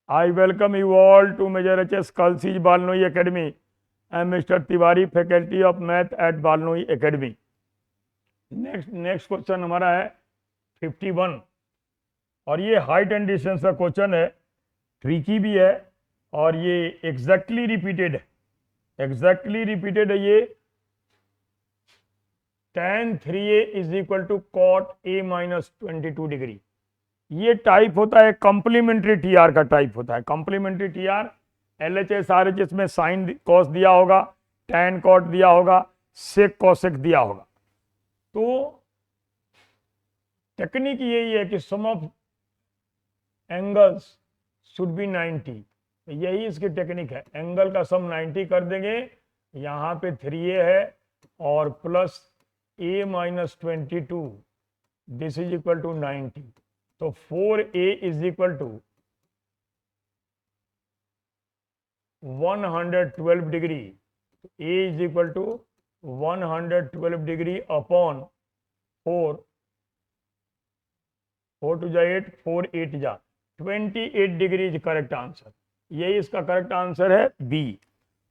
I welcome you all to Major HS Kalsi's Balnoi Academy. I am Mr. Tiwari, Faculty of Math at Balnoi Academy. Next question हमारा है 51 और ये height and distance का question है, tricky भी है और ये एग्जैक्टली रिपीटेड है ये tan 3a is equal to cot a minus 22 degree. ये टाइप होता है कॉम्प्लीमेंट्री टीआर का टाइप होता है। कॉम्प्लीमेंट्री टीआर एलएचएस आरएचएस में साइन कॉस दिया होगा, टैन कॉट दिया होगा, सेक कॉसेक दिया होगा। तो टेक्निक यही है कि सम ऑफ एंगल्स शुड बी 90, यही इसकी टेक्निक है। एंगल का सम 90 कर देंगे, यहाँ पे 3a है और plus a minus 22, this is equal to 90। तो 4a is equal to 112 degree, a is equal to 112 degree upon 4 टू जा 8, 4 8 जा 28 डिग्री इज करेक्ट आंसर। यही इसका करेक्ट आंसर है बी।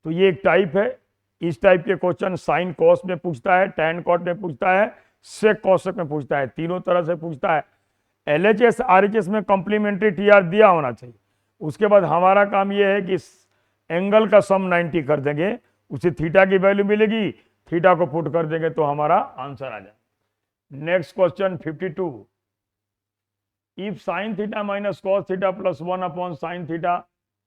तो ये एक टाइप है। इस टाइप के क्वेश्चन साइन कॉस में पूछता है, टैन कॉट में पूछता है, सेक कॉसेक में पूछता है, तीनों तरह से पूछता है। एलएचएस आरएचएस में कॉम्प्लीमेंट्री टीआर दिया होना चाहिए। उसके बाद हमारा काम यह है कि एंगल का सम 90 कर देंगे, उसे थीटा की वैल्यू मिलेगी, थीटा को पुट कर देंगे तो हमारा आंसर आ जाए। Next question 52, if sine theta minus cos theta plus 1 upon sine theta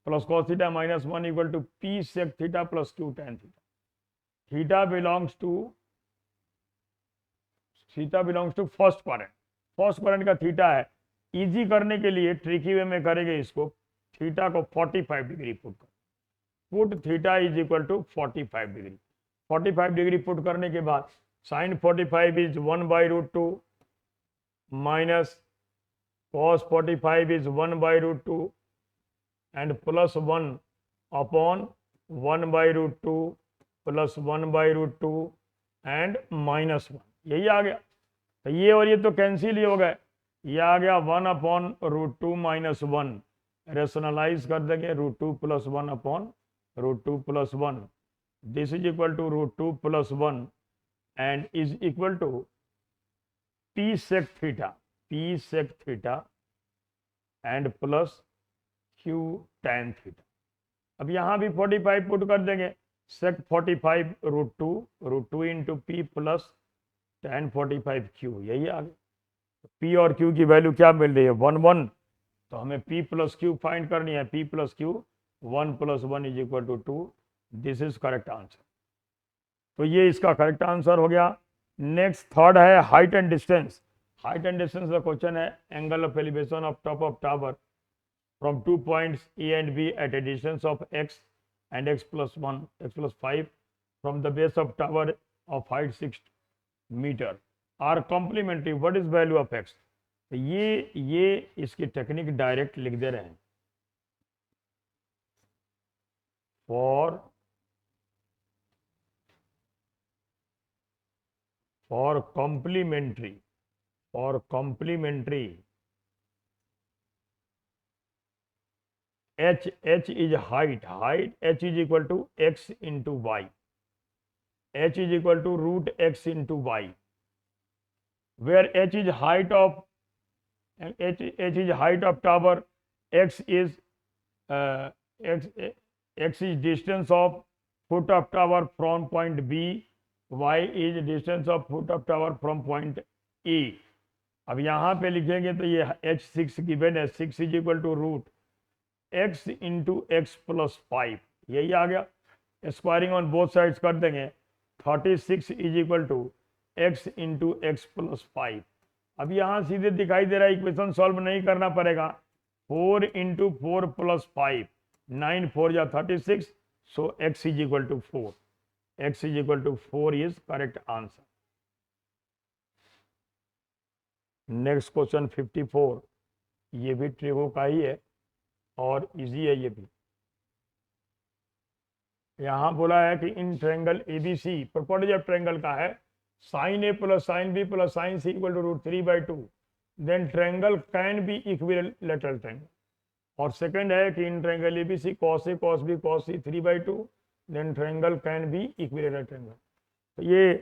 plus cos theta minus 1 equal to p sec theta plus q tan theta. Theta belongs to first quadrant का theta है। Easy करने के लिए tricky वे में करेंगे इसको, theta को 45 degree put theta is equal to 45 degree. 45 degree put करने के बाद sine 45 is 1/√2 minus cos 45 is 1/√2 and plus 1 upon 1/√2 plus 1/√2 and minus 1, यही आ गया। तो ये और ये तो कैंसिल ही हो गए, ये आ गया 1/√2 माइनस 1, रेशनलाइज कर देंगे √2 plus 1 upon √2 plus 1, this is equal to √2 plus 1 and is equal to p sec theta and plus q tan theta. अब यहाँ भी 45 पुट कर देंगे, sec 45 √2 into p plus tan 45 q, यही आ गया। पी और क्यू की वैल्यू क्या मिल रही है 1 1, तो हमें पी प्लस क्यू फाइंड करनी है। P plus Q 1 plus 1 is equal to 2, this is correct answer. तो ये इसका करेक्ट आंसर हो गया। नेक्स्ट थर्ड है height and distance. Height and distance का क्वेश्चन है, angle of elevation of top of tower from 2 points A and B at a distance of x and x plus 1, x plus 5 from the base of tower of height 6 meter are complementary. What is value of x? ये इसकी technique direct लिख दे रहे हैं। for complementary h is height, h is equal to x into y, h is equal to root x into y, where h is height of tower, x is distance of foot of tower from point B, y is distance of foot of tower from point E। अब यहाँ पे लिखेंगे तो ये h6 given है, 6 is equal to root x into x plus 5, यही आ गया। स्क्वायरिंग ऑन बोथ साइड्स कर देंगे, 36 is equal to x into x plus 5। अब यहाँ सीधे दिखाई दे रहा है, इक्वेशन सॉल्व नहीं करना पड़ेगा। 4 इंटू 4 प्लस 5, 9 4 या 36, so x is equal to 4, x is equal to 4 is correct answer. Next question 54, ये भी ट्रिको का ही है और इजी है ये भी। यहां बोला है कि in triangle ABC, property of triangle का है sine A plus sine B plus sine C equal to √3/2, then triangle can be equilateral triangle. और सेकंड है कि in triangle ABC cos A cos B cos C 3/2, then triangle can be equilateral triangle. तो ये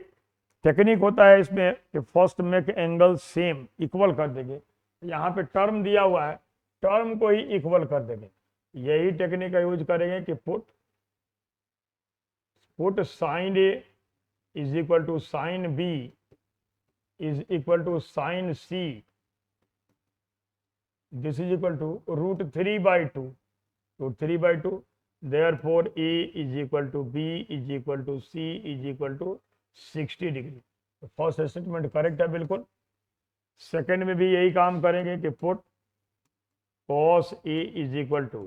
technique होता है इसमें कि first make angle same, equal कर देंगे। यहाँ पे टर्म दिया हुआ है, टर्म को ही इक्वल कर देंगे। यही टेक्निक का यूज करेंगे कि put sine A is equal to sine B is equal to sine C, this is equal to √3/2, √3/2, therefore A is equal to B is equal to C is equal to 60 degree. तो first statement correct है बिल्कुल। Second में भी यही काम करेंगे कि put cos A is equal to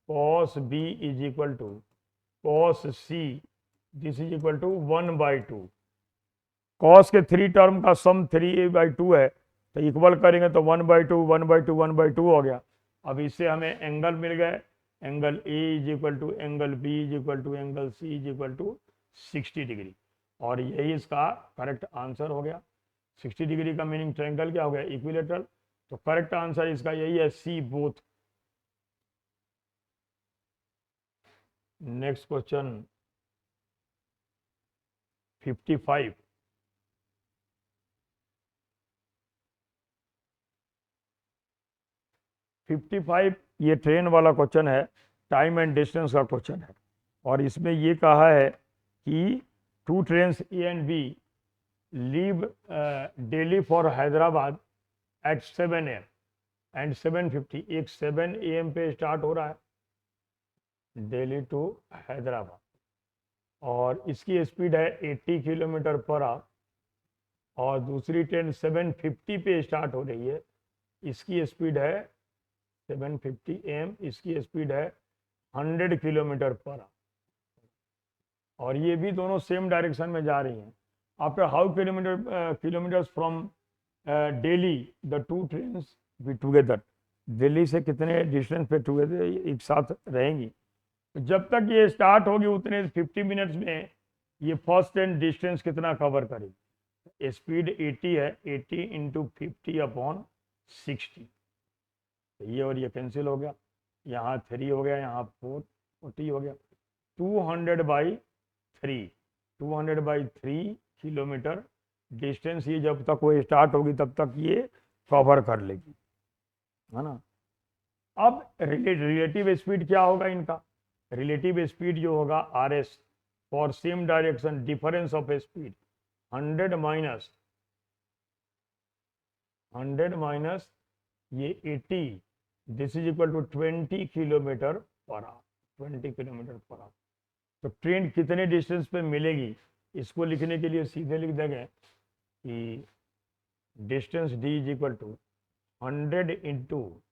cos B is equal to cos C, this is equal to 1/2। cos के 3 टर्म का सम 3/2 है, तो इक्वल करेंगे तो 1/2 1/2 1/2 हो गया। अब इससे हमें एंगल मिल गए, angle A is equal to angle B is equal to angle C is equal to 60 degree, और यही इसका करेक्ट आंसर हो गया। 60 डिग्री का मीनिंग ट्रायंगल क्या हो गया, इक्विलेटरल। तो करेक्ट आंसर इसका यही है, C बोथ। Next question 55। ये ट्रेन वाला क्वेश्चन है, टाइम एंड डिस्टेंस का क्वेश्चन है। और इसमें ये कहा है कि 2 trains A and B leave Delhi for Hyderabad at 7 AM and 7:50। एक 7 AM पे स्टार्ट हो रहा है दिल्ली टू हैदराबाद, और इसकी स्पीड है 80 किलोमीटर पर आवर, और दूसरी ट्रेन 7:50 पे स्टार्ट हो रही है, इसकी स्पीड है 7:50 AM, इसकी स्पीड है 100 किलोमीटर पर आवर, और ये भी दोनों सेम डायरेक्शन में जा रही हैं। After how kilometres from Delhi the 2 trains be together. Delhi से कितने डिस्टेंस पे टुगेदर एक साथ रहेंगी। तो जब तक ये स्टार्ट होगी उतने 50 मिनट्स में ये फर्स्ट ट्रेन डिस्टेंस कितना कवर करेगी। स्पीड 80 है, 80 × 50/60। ये और ये कैंसिल हो गया, यहाँ 3 हो गया, यहाँ 40 हो गया। 200/3, 200/3 किलोमीटर डिस्टेंस ये जब तक वो स्टार्ट होगी तब तक ये कवर कर लेगी, है ना। अब रिलेटिव स्पीड क्या होगा इनका। रिलेटिव स्पीड जो होगा RS for same direction, difference of speed 100 minus ये 80, this is equal to 20 kilometre per hour, 20 kilometre per hour. तो ट्रेन कितने डिस्टेंस पे मिलेगी, इसको लिखने के लिए सीधे लिख देंगे कि distance D is equal to 100 ×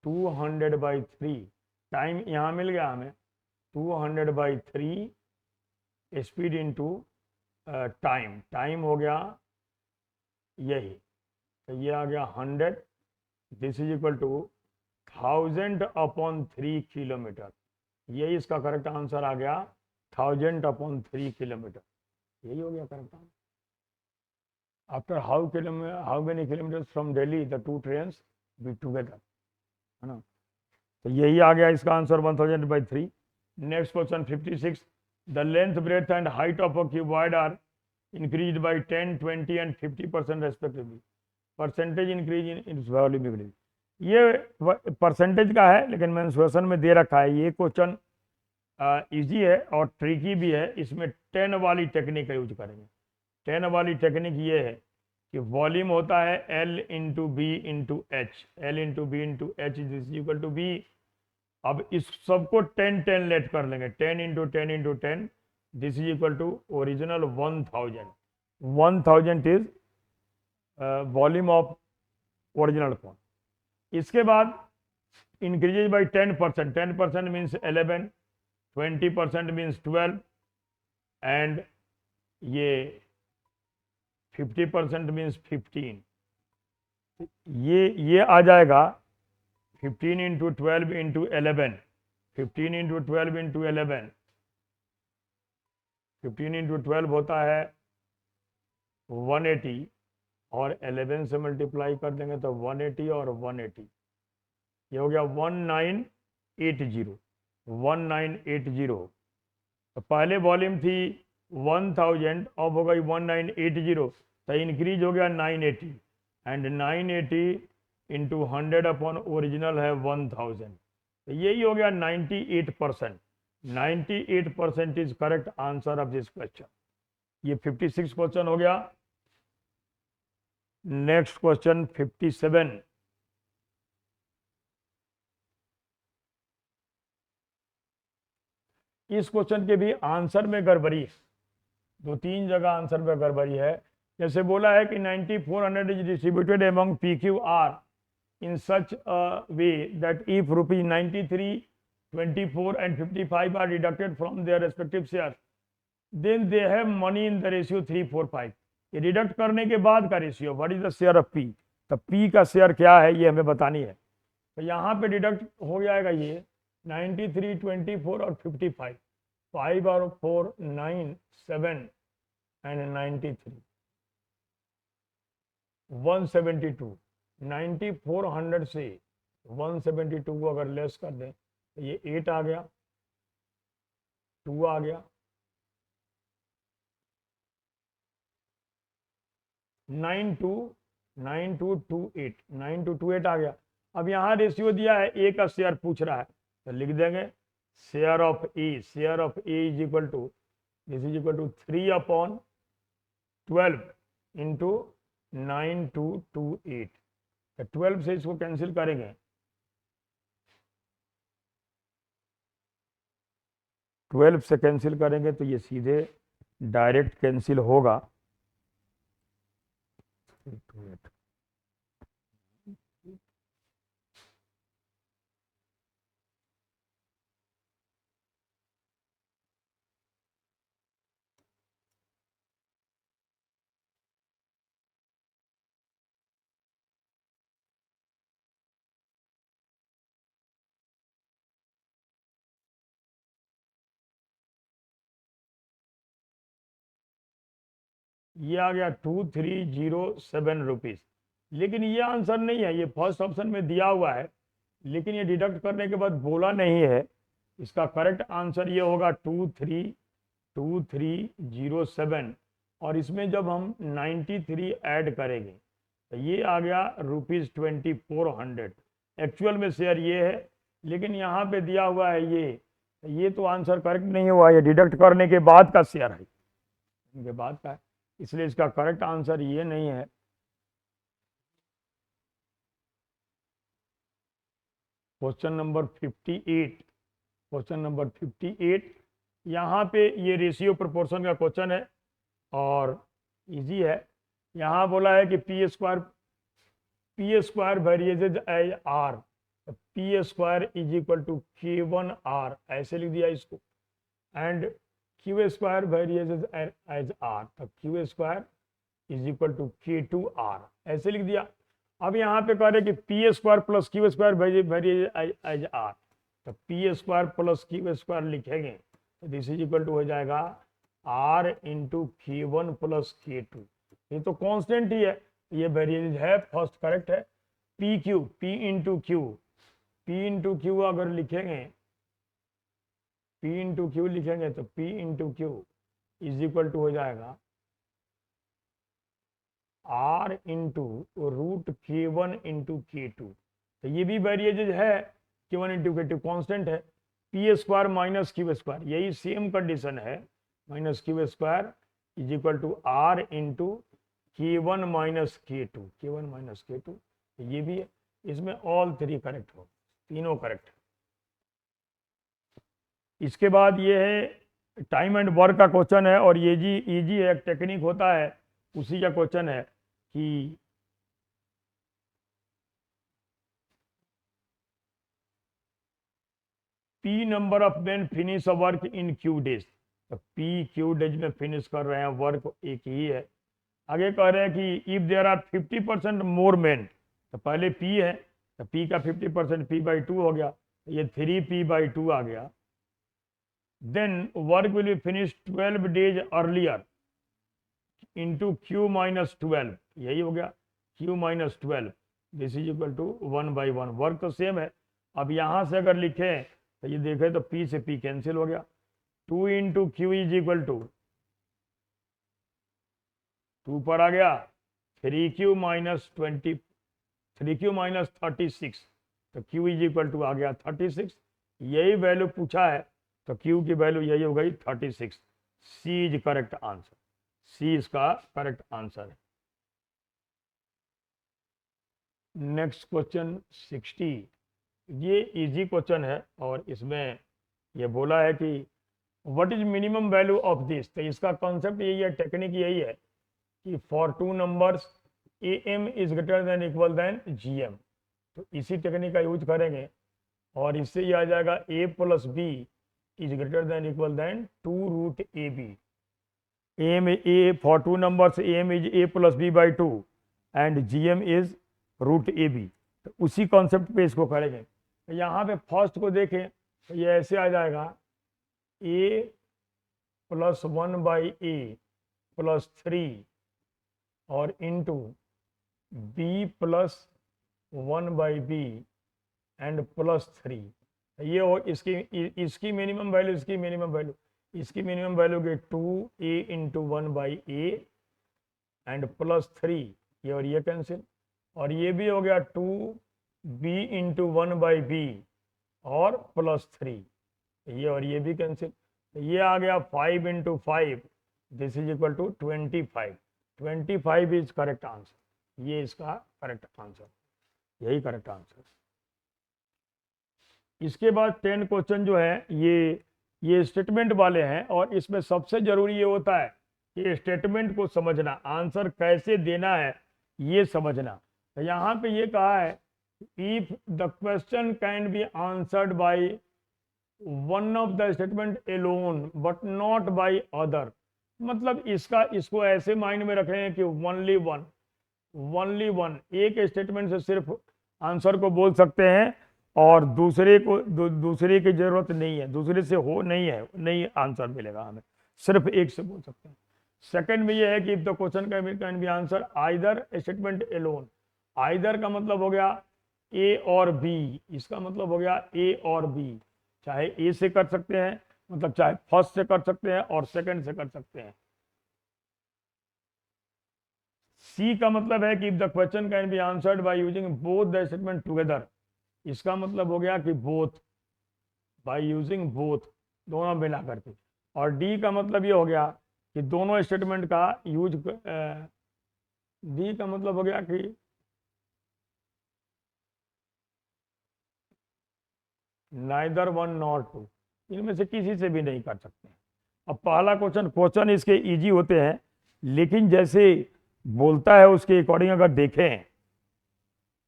200/3, time यहाँ मिल गया हमें 200/3 स्पीड इंटू टाइम, टाइम हो गया यही, तो ये आ गया 100, this is equal to 1000/3 kilometre. यही इसका करेक्ट आंसर आ गया, 1000/3 किलोमीटर, यही हो गया correct answer. After how many kilometres from Delhi the 2 trains be together, है ना। तो यही आ गया इसका answer 1000/3। Next question 56। The length breadth and height of a cuboid are increase by 10 20 एंड 50% respectively, percentage increase in its volume increase. ये percentage का है लेकिन मेंसुरेशन में दे रखा है। ये क्वेश्चन इजी है और ट्रिकी भी है। इसमें 10 वाली टेक्निक का यूज करेंगे। 10 वाली टेक्निक ये है कि वॉल्यूम होता है L × B × H, L × B × H is equal to B। अब इस सबको 10 10 लेट कर लेंगे, 10 × 10 × 10, this is equal to original 1000। 1000 is volume of original cone. इसके बाद increases by 10%, 10% means 11, 20% means 12, and ये 50% मीन्स 15। ये आ जाएगा 15 × 12 × 11, 15 × 12 × 11, 15 × 12 होता है 180, और 11 से मल्टीप्लाई कर देंगे तो 180 और 180, ये हो गया 1980। तो पहले वॉल्यूम थी 1000, अब हो गई 1980, तो इंक्रीज हो गया 980, एंड 980 इंटू 100 अपॉन ओरिजिनल है 1000, तो यही हो गया 98%। 98% is correct answer of this question. ये 56 क्वेश्चन हो गया। Next question 57। इस क्वेश्चन के भी आंसर में गड़बड़ी है, 2-3 जगह आंसर में गड़बड़ी है। जैसे बोला है कि 9400 is distributed among P Q are in such a way that if rupees 93, 24 and 55 are deducted from their respective shares, then they have money in the ratio 3:4:5। ये डिडक्ट करने के बाद का ratio, what is the share of P, तो P का share क्या है ये हमें बतानी है। तो यहाँ पे डिडक्ट हो जाएगा ये 93, 24 और 55, 5 और 4 9, 7 एंड 93, 172। 9400 से 172 को अगर लेस कर दें तो ये 8 आ गया, 2 आ गया, 9228, 9228 आ गया। अब यहाँ रेशियो दिया है, ए का शेयर पूछ रहा है, तो लिख देंगे share of A, share of A is equal to, this is equal to 3/12 into 9228। 12 से इसको कैंसिल करेंगे, 12 से कैंसिल करेंगे तो ये सीधे डायरेक्ट कैंसिल होगा। ये आ गया 2307 रुपीज, लेकिन ये आंसर नहीं है, ये फर्स्ट ऑप्शन में दिया हुआ है, लेकिन ये डिडक्ट करने के बाद बोला नहीं है। इसका करेक्ट आंसर ये होगा 2307, और इसमें जब हम 93 ऐड करेंगे तो ये आ गया ₹2400। एक्चुअल में शेयर ये है, लेकिन यहाँ पे दिया हुआ है ये तो आंसर करेक्ट नहीं हुआ, ये डिडक्ट करने के बाद का शेयर है, इनके बाद का है, इसलिए इसका करेक्ट आंसर ये नहीं है। क्वेश्चन नंबर 58, क्वेश्चन नंबर 58, यहाँ पे ये रेशियो प्रोपोर्शन का क्वेश्चन है और इजी है। यहाँ बोला है कि P square varies as R, P square is equal to K1R, ऐसे लिख दिया इसको, and Q square varies as R, तो Q square is equal to K2R, ऐसे लिख दिया। अब यहाँ पे कह रहे कि P square plus Q square varies as R, तो P square plus Q square लिखेंगे तो दिस इज इक्वल टू हो जाएगा R into K1 plus K2। ये तो कांस्टेंट ही है, ये वेरिएजेज है, फर्स्ट करेक्ट है। पी इंटू क्यू अगर लिखेंगे, P इंटू क्यू लिखेंगे तो P into Q is equal to हो जाएगा R into root K1 into K2, तो ये भी वेरिएजेज है, K1 इंटू K2 कॉन्स्टेंट है। P square minus Q square, यही सेम कंडीशन है, minus Q square is equal to R into K1 minus K2, ये भी है। इसमें ऑल 3 करेक्ट हो, तीनों करेक्ट। इसके बाद ये है टाइम एंड वर्क का क्वेश्चन है, और ये जी इजी है, एक टेक्निक होता है उसी का क्वेश्चन है कि P number of man finish a work in Q days, तो P Q डेज में फिनिश कर रहे हैं, वर्क एक ही है। आगे कह रहे हैं कि if there are 50% more man, तो पहले P है तो P का 50% P/2 हो गया, ये 3P/2 आ गया। then work will be finished 12 days earlier into Q minus 12, यही हो गया Q minus 12, this is equal to 1/1। Work तो सेम है। अब यहाँ से अगर लिखें तो ये देखें तो P से P कैंसिल हो गया। 2 into Q is equal to 2 पर आ गया 3Q माइनस 20, 3Q माइनस 36, तो Q इज इक्वल टू आ गया 36। यही वैल्यू पूछा है तो Q की वैल्यू यही हो गई 36। सी इज करेक्ट आंसर। सी इसका करेक्ट आंसर है। नेक्स्ट क्वेश्चन 60, ये इजी क्वेश्चन है और इसमें ये बोला है कि what is minimum value of this. तो इसका कॉन्सेप्ट यही है, टेक्निक यही है कि for two numbers AM is greater than equal than GM, तो इसी टेक्निक का यूज करेंगे और इससे ये आ जाएगा A plus B is greater than equal than 2 root AB। AM A for two numbers AM is A plus B by 2 and GM is root AB। तो उसी कॉन्सेप्ट पे इसको करेंगे। तो यहाँ पे फर्स्ट को देखें तो ये ऐसे आ जाएगा A plus 1 by A plus 3 और into B plus 1 by B and plus 3। ये हो इसकी मिनिमम वैल्यू, इसकी मिनिमम वैल्यू, इसकी मिनिमम वैल्यू की 2A into 1 by A and plus 3, ये और ये कैंसिल, और ये भी हो गया 2B इंटू 1 बाई B और प्लस 3, ये और ये भी कैंसिल। ये आ गया 5 into 5, this is equal to 25। 25 is correct answer. ये इसका करेक्ट आंसर, यही करेक्ट आंसर। इसके बाद 10 क्वेश्चन जो है ये स्टेटमेंट वाले हैं और इसमें सबसे जरूरी ये होता है कि स्टेटमेंट को समझना, आंसर कैसे देना है ये समझना। तो यहाँ पे ये कहा है if the question can be answered by one of the statement alone but not by other, मतलब इसको ऐसे माइंड में रखें कि ओनली वन एक स्टेटमेंट से सिर्फ आंसर को बोल सकते हैं और दूसरे की जरूरत नहीं है, दूसरे से हो नहीं आंसर मिलेगा हमें, सिर्फ एक से बोल सकते हैं। सेकंड में ये है कि if the question can be answer either statement alone, either का मतलब हो गया ए और बी, इसका मतलब हो गया ए और बी, चाहे ए से कर सकते हैं, मतलब चाहे फर्स्ट से कर सकते हैं और सेकंड से कर सकते हैं। सी का मतलब है कि if the question can be answered by using both the statement together, इसका मतलब हो गया कि बोथ, बाय यूजिंग बोथ, दोनों मिला करके। और डी का मतलब ये हो गया कि दोनों स्टेटमेंट का यूज, डी का मतलब हो गया कि नाइदर वन नॉर टू, इनमें से किसी से भी नहीं कर सकते। अब पहला क्वेश्चन इसके इजी होते हैं, लेकिन जैसे बोलता है उसके अकॉर्डिंग अगर देखें,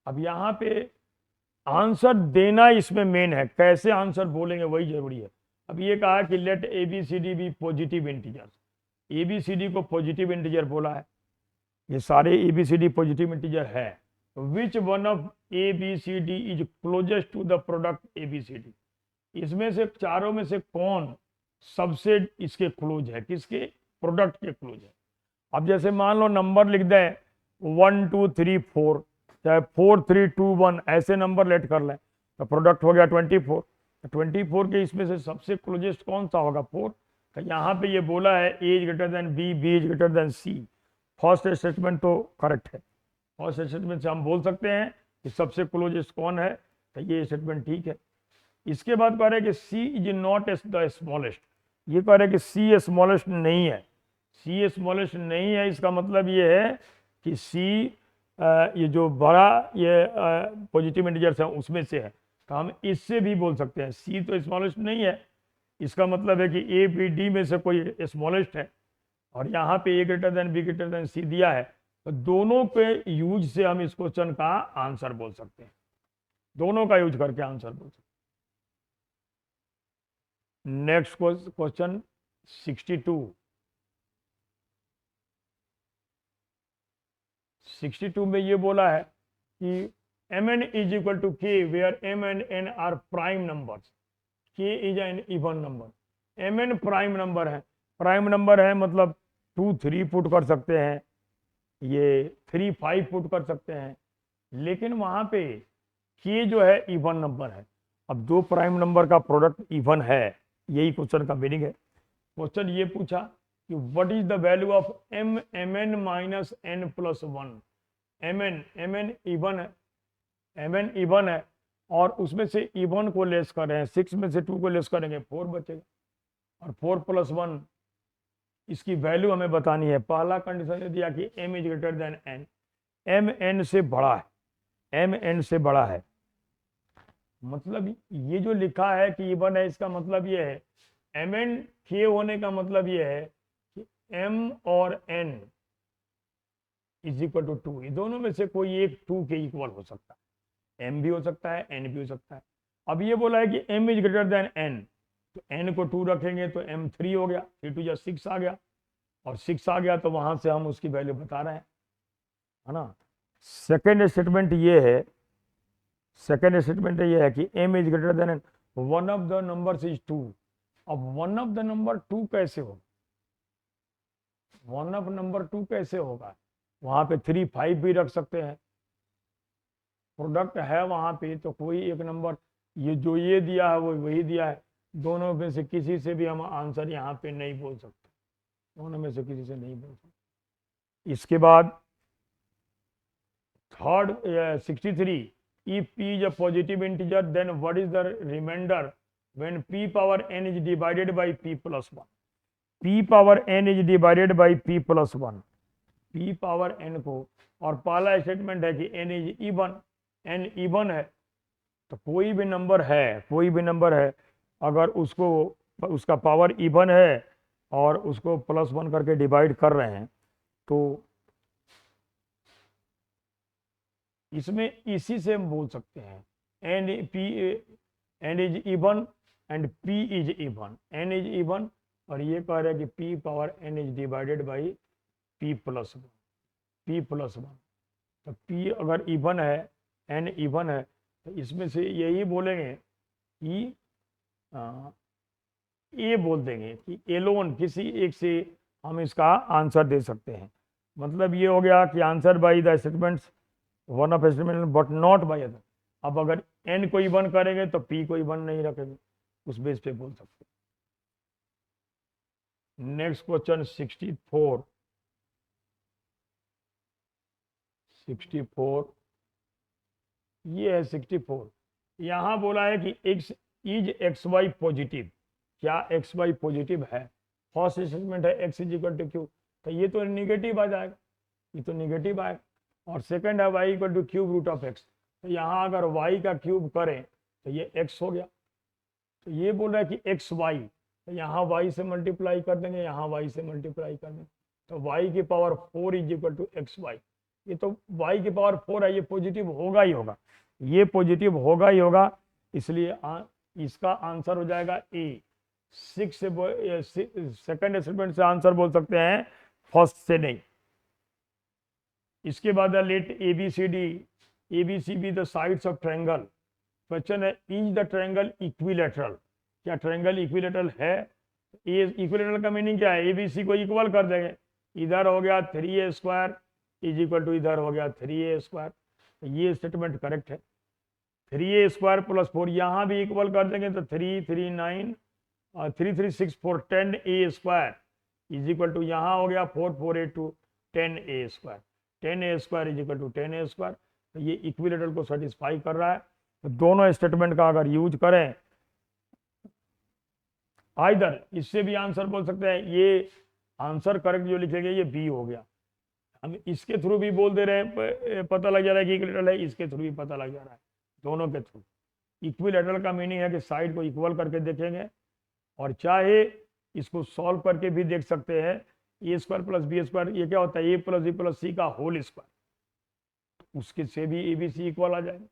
अब यहाँ पे आंसर देना इसमें मेन है, कैसे आंसर बोलेंगे वही जरूरी है। अब ये कहा कि let ABCD be positive integers, ABCD को पॉजिटिव इंटीजर बोला है, ये सारे ABCD पॉजिटिव इंटीजर है। Which one of ABCD is closest to the product ABCD, इसमें से चारों में से कौन सबसे इसके क्लोज है, किसके प्रोडक्ट के क्लोज है। अब जैसे मान लो नंबर लिख दें 1 2 3 4, चाहे 4 3 2 1 ऐसे नंबर लेट कर लें, तो प्रोडक्ट हो गया 24। 24 के इसमें से सबसे क्लोजेस्ट कौन सा होगा, 4। तो यहाँ पे ये बोला है A is greater then B, B is greater then C, first statement तो करेक्ट है। फर्स्ट स्टेटमेंट से हम बोल सकते हैं कि सबसे क्लोजेस्ट कौन है, तो ये स्टेटमेंट ठीक है। इसके बाद कह रहे हैं कि C is not the smallest, ये कह रहे हैं कि C स्मॉलेस्ट नहीं है, C स्मॉलेस्ट नहीं है, इसका मतलब ये है कि C ये जो बड़ा ये पॉजिटिव इंटीजर्स है उसमें से है, तो हम इससे भी बोल सकते हैं C तो स्मॉलेस्ट नहीं है, इसका मतलब है कि A B D में से कोई स्मॉलेस्ट है, और यहाँ पे A greater than B greater than C दिया है, तो दोनों के यूज से हम इस क्वेश्चन का आंसर बोल सकते हैं, दोनों का यूज करके आंसर बोल सकते हैं। नेक्स्ट क्वेश्चन 62 में ये बोला है कि Mn is equal to K where M and N are prime numbers, K is an even number, Mn prime number है, प्राइम नंबर है मतलब 2 3 पुट कर सकते हैं, ये 3 5 पुट कर सकते हैं, लेकिन वहां पे के जो है इवन नंबर है। अब दो प्राइम नंबर का प्रोडक्ट इवन है, यही क्वेश्चन का मीनिंग है। क्वेश्चन ये पूछा कि what is the value of M N minus N plus one. M N even है, एम एन इवन है, और उसमें से इवन को लेस कर रहे हैं, 6 में से 2 को लेस करेंगे 4 बचेगा, और 4 प्लस 1 इसकी वैल्यू हमें बतानी है। पहला कंडीशन दिया कि M is greater than N, M N से बड़ा है, एम एन से बड़ा है। मतलब ये जो लिखा है कि इवन है, इसका मतलब ये है एम एन के होने का मतलब ये है कि एम और एन इज इक्वल टू 2, ये दोनों में से कोई एक 2 के इक्वल हो सकता है, एम भी हो सकता है, एन भी हो सकता है। अब ये बोला है कि M is greater than N, तो एन को 2 रखेंगे तो एम 3 हो गया, 3 2 6 आ गया, और 6 आ गया तो वहां से हम उसकी वैल्यू बता रहे हैं, है ना। सेकेंड स्टेटमेंट ये है, सेकेंड स्टेटमेंट ये है कि M is greater than N, one of the numbers is 2। अब वन ऑफ द नंबर 2 कैसे होगा, वन ऑफ नंबर 2 कैसे होगा, वहां पे 3 5 भी रख सकते हैं, प्रोडक्ट है वहां पे, तो कोई एक नंबर, ये जो ये दिया है वो वही दिया है, दोनों में से किसी से भी हम आंसर यहाँ पे नहीं बोल सकते, दोनों में से किसी से नहीं बोल सकते। इसके बाद third 63, if p is a positive integer then what is the remainder when p power n is divided by p plus 1। p power n is divided by p plus 1, p power n को, और पहला statement है कि n is even, n even है, तो कोई भी number है, कोई भी नंबर है, अगर उसको उसका पावर इवन है और उसको प्लस 1 करके डिवाइड कर रहे हैं, तो इसमें इसी से हम बोल सकते हैं N P, N is even and P is even, N is even, और ये कह रहे हैं कि P power N is divided by P plus 1, P plus 1। तो पी अगर इवन है, एन इवन है, तो इसमें से यही बोलेंगे कि ए बोल देंगे कि एलोन किसी एक से हम इसका आंसर दे सकते हैं। मतलब ये हो गया कि answer by the statements one of statement but not by other. अब अगर एन को इवन करेंगे तो पी को इवन नहीं रखेंगे, उस बेस पे बोल सकते हैं। नेक्स्ट क्वेश्चन 64, 64 ये है 64। यहां बोला है कि x is x y positive, क्या एक्स वाई पॉजिटिव है। फर्स्ट स्टेटमेंट है x is equal to Q, तो ये तो निगेटिव आ जाएगा, ये तो निगेटिव आएगा। और सेकंड है y equal to cube root of x, तो यहाँ अगर वाई का क्यूब करें तो ये एक्स हो गया। तो ये बोल रहा है कि एक्स वाई, तो यहाँ वाई से मल्टीप्लाई कर देंगे, यहाँ वाई से मल्टीप्लाई कर देंगे, तो वाई की power 4 is equal to x y. ये तो वाई की पावर 4 है, ये पॉजिटिव होगा ही होगा, ये पॉजिटिव होगा ही होगा, इसलिए इसका आंसर हो जाएगा ए। 6 से सेकंड स्टेटमेंट से आंसर बोल सकते हैं, फर्स्ट से नहीं। इसके बाद let A B C be the sides of triangle. Question है इज द ट्रायंगल इक्विलेटरल, क्या ट्रायंगल इक्विलेटरल है। ये इक्विलेटरल का मीनिंग क्या है, ए बी सी को इक्वल कर देंगे, इधर हो गया 3a square is equal to इधर हो गया 3a स्क्वायर, ये स्टेटमेंट करेक्ट है। 3a स्क्वायर प्लस 4 यहाँ भी इक्वल कर देंगे तो 3 3 9 और 3 3 6 4 10a square is equal to यहाँ हो गया 4 4 8 2 10a square, 10a square is equal to 10a square. तो ये इक्विलेटरल को सेटिस्फाई कर रहा है। तो दोनों स्टेटमेंट का अगर यूज करें, आइदर इससे भी आंसर बोल सकते हैं, ये आंसर करेक्ट जो लिखेंगे ये बी हो गया। हम इसके थ्रू भी बोल दे रहे हैं, पता लग जा रहा है कि इक्विलेटरल है, इसके थ्रू भी पता लग जा रहा है, दोनों के थ्रू। इक्विलेटरल का मीनिंग है कि साइड को इक्वल करके देखेंगे, और चाहे इसको सॉल्व करके भी देख सकते हैं। ए स्क्वायर प्लस बी स्क्वायर, ये क्या होता है, ए प्लस बी प्लस सी का होल स्क्वायर, उसके से भी ए बी सी इक्वल आ जाएंगे।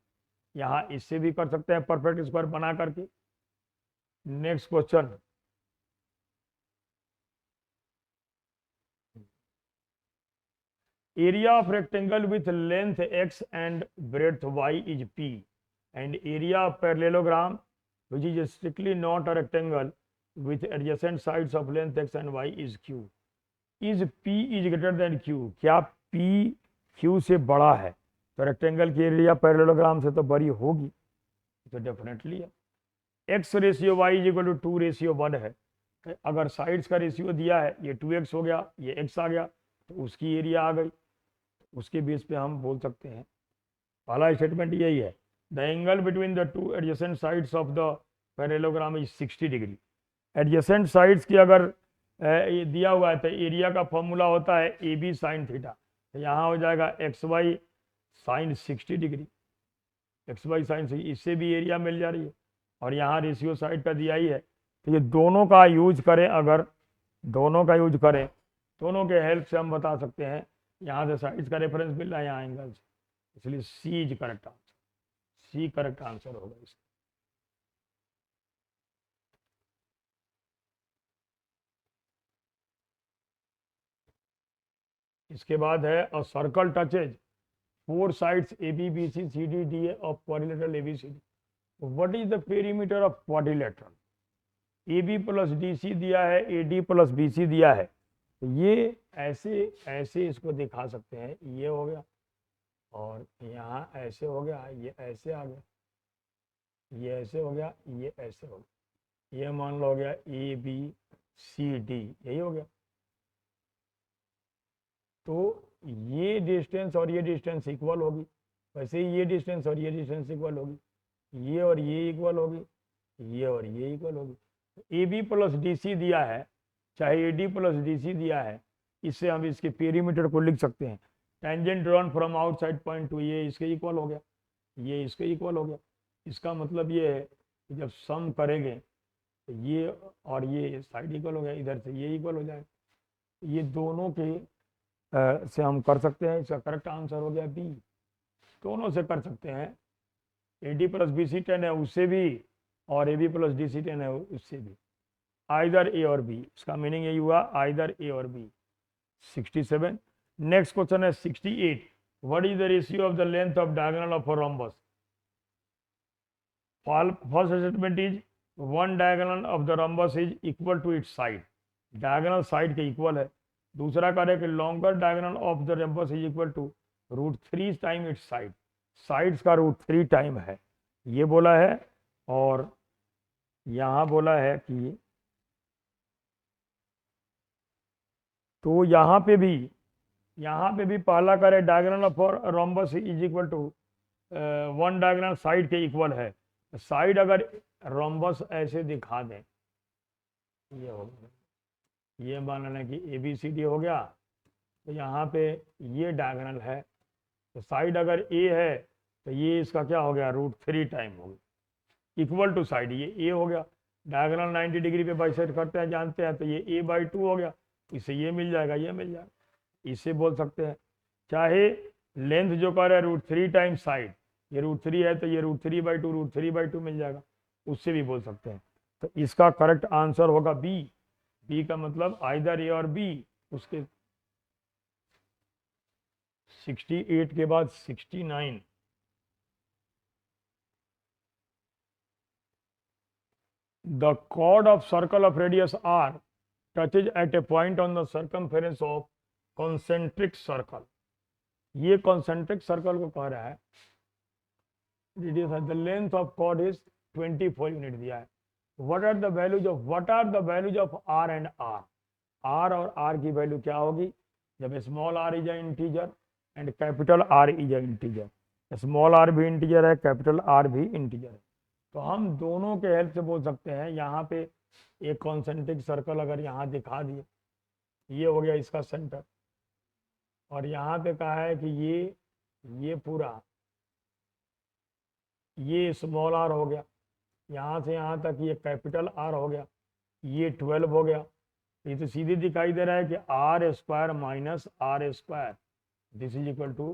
यहाँ इससे भी कर सकते हैं परफेक्ट स्क्वायर बना करके। Next question, area of rectangle with length x and breadth y is p and area of parallelogram which is strictly not a rectangle with adjacent sides of length x and y is q। is p is greater than q, क्या p q से बड़ा है। तो rectangle की area parallelogram से तो बड़ी होगी, तो डेफिनेटली है। x ratio y is equal to 2:1 है। अगर साइड्स का रेशियो दिया है, ये 2x हो गया, ये x आ गया, तो उसकी एरिया आ गई। उसके बेस पे हम बोल सकते हैं, पहला स्टेटमेंट यही है, the angle between the two adjacent sides of the parallelogram is 60 degree. Adjacent sides की अगर ये दिया हुआ है तो एरिया का फॉर्मूला होता है ए बी साइन थीटा, तो यहाँ हो जाएगा एक्स वाई साइन 60 डिग्री, एक्स वाई साइन 60, इससे भी एरिया मिल जा रही है। और यहाँ रेशियो साइड का दिया ही है, तो ये दोनों का यूज करें, अगर दोनों का यूज करें, दोनों के हेल्प से हम बता सकते हैं। यहाँ से साइड्स का रेफरेंस मिल रहा है, यहाँ एंगल से, इसलिए C is correct answer, C correct answer होगा इसका। इसके बाद है a circle touches 4 sides AB, BC, CD, DA of quadrilateral ABCD. What is the perimeter of quadrilateral? AB plus DC दिया है, AD प्लस BC दिया है, तो ये ऐसे ऐसे इसको दिखा सकते हैं, ये हो गया और यहाँ ऐसे हो गया, ये ऐसे आ गया, ये ऐसे हो गया, ये ऐसे हो गया, ये मान लो हो गया ABCD, यही हो गया। तो ये डिस्टेंस और ये डिस्टेंस इक्वल होगी, वैसे ही ये डिस्टेंस और ये डिस्टेंस इक्वल होगी, ये और ये इक्वल होगी, ये और ये इक्वल होगी। A B plus D C दिया है, चाहे A D plus D C दिया है, इससे हम इसके पेरीमीटर को लिख सकते हैं, tangent drawn from outside point two, ये इसके इक्वल हो गया, ये इसके इक्वल हो गया। इसका मतलब ये है कि जब सम करेंगे तो ये और ये साइड इक्वल हो गया, इधर से ये इक्वल हो जाएगा, ये दोनों के से हम कर सकते हैं। इसका करेक्ट आंसर हो गया बी, दोनों से कर सकते हैं, A D plus B C 10 है उससे भी, और A B plus D C 10 है उससे भी, आइदर ए और बी, इसका मीनिंग यही हुआ आइदर ए और बी। 67। नेक्स्ट क्वेश्चन है 68, what is the ratio of the length of diagonal of a rhombus? First statement is one diagonal of the rhombus is equal to its side, diagonal side के equal है। दूसरा कार्य कि longer diagonal of the rhombus is equal to √3 time its side, sides का √3 time है, ये बोला है। और यहाँ बोला है कि तो यहाँ पे भी पहला कार्य diagonal of rhombus is equal to one diagonal side के इक्वल है। साइड अगर रोम्बस ऐसे दिखा दें, ये हो गया, ये मान लेना कि ए बी सी डी हो गया, तो यहाँ पे ये डायगोनल है, तो साइड अगर ए है तो ये इसका क्या हो गया, √3 टाइम हो गया, इक्वल टू साइड, ये ए हो गया, डायगोनल 90 डिग्री पे बाइसेक्ट करते हैं जानते हैं, तो ये a/2 हो गया, इससे ये मिल जाएगा, ये मिल जाएगा, इससे बोल सकते हैं। चाहे लेंथ जो कर रहा है √3 टाइम साइड, ये √3 है तो ये √3/2 √3/2 मिल जाएगा, उससे भी बोल सकते हैं। तो इसका करेक्ट आंसर होगा बी, बी का मतलब आइदर ए और बी। उसके 68 के बाद 69, the chord of circle of radius r touches at a point on the circumference of concentric circle, ये concentric circle को कह रहा है, the length of chord is 24 unit दिया है। what are the values of r and r? r और r की value क्या होगी जब small r is a integer and capital R is a integer, small r भी इंटीजर है, capital R भी इंटीजर है, तो हम दोनों के हेल्प से बोल सकते हैं। यहाँ पे एक कॉन्सेंट्रिक सर्कल अगर यहाँ दिखा दिए, ये हो गया इसका सेंटर, और यहाँ पे कहा है कि ये पूरा ये स्मॉल r हो गया, यहाँ से यहाँ तक ये कैपिटल R हो गया, ये 12 हो गया, ये तो सीधे दिखाई दे रहा है कि r² minus r², this is equal to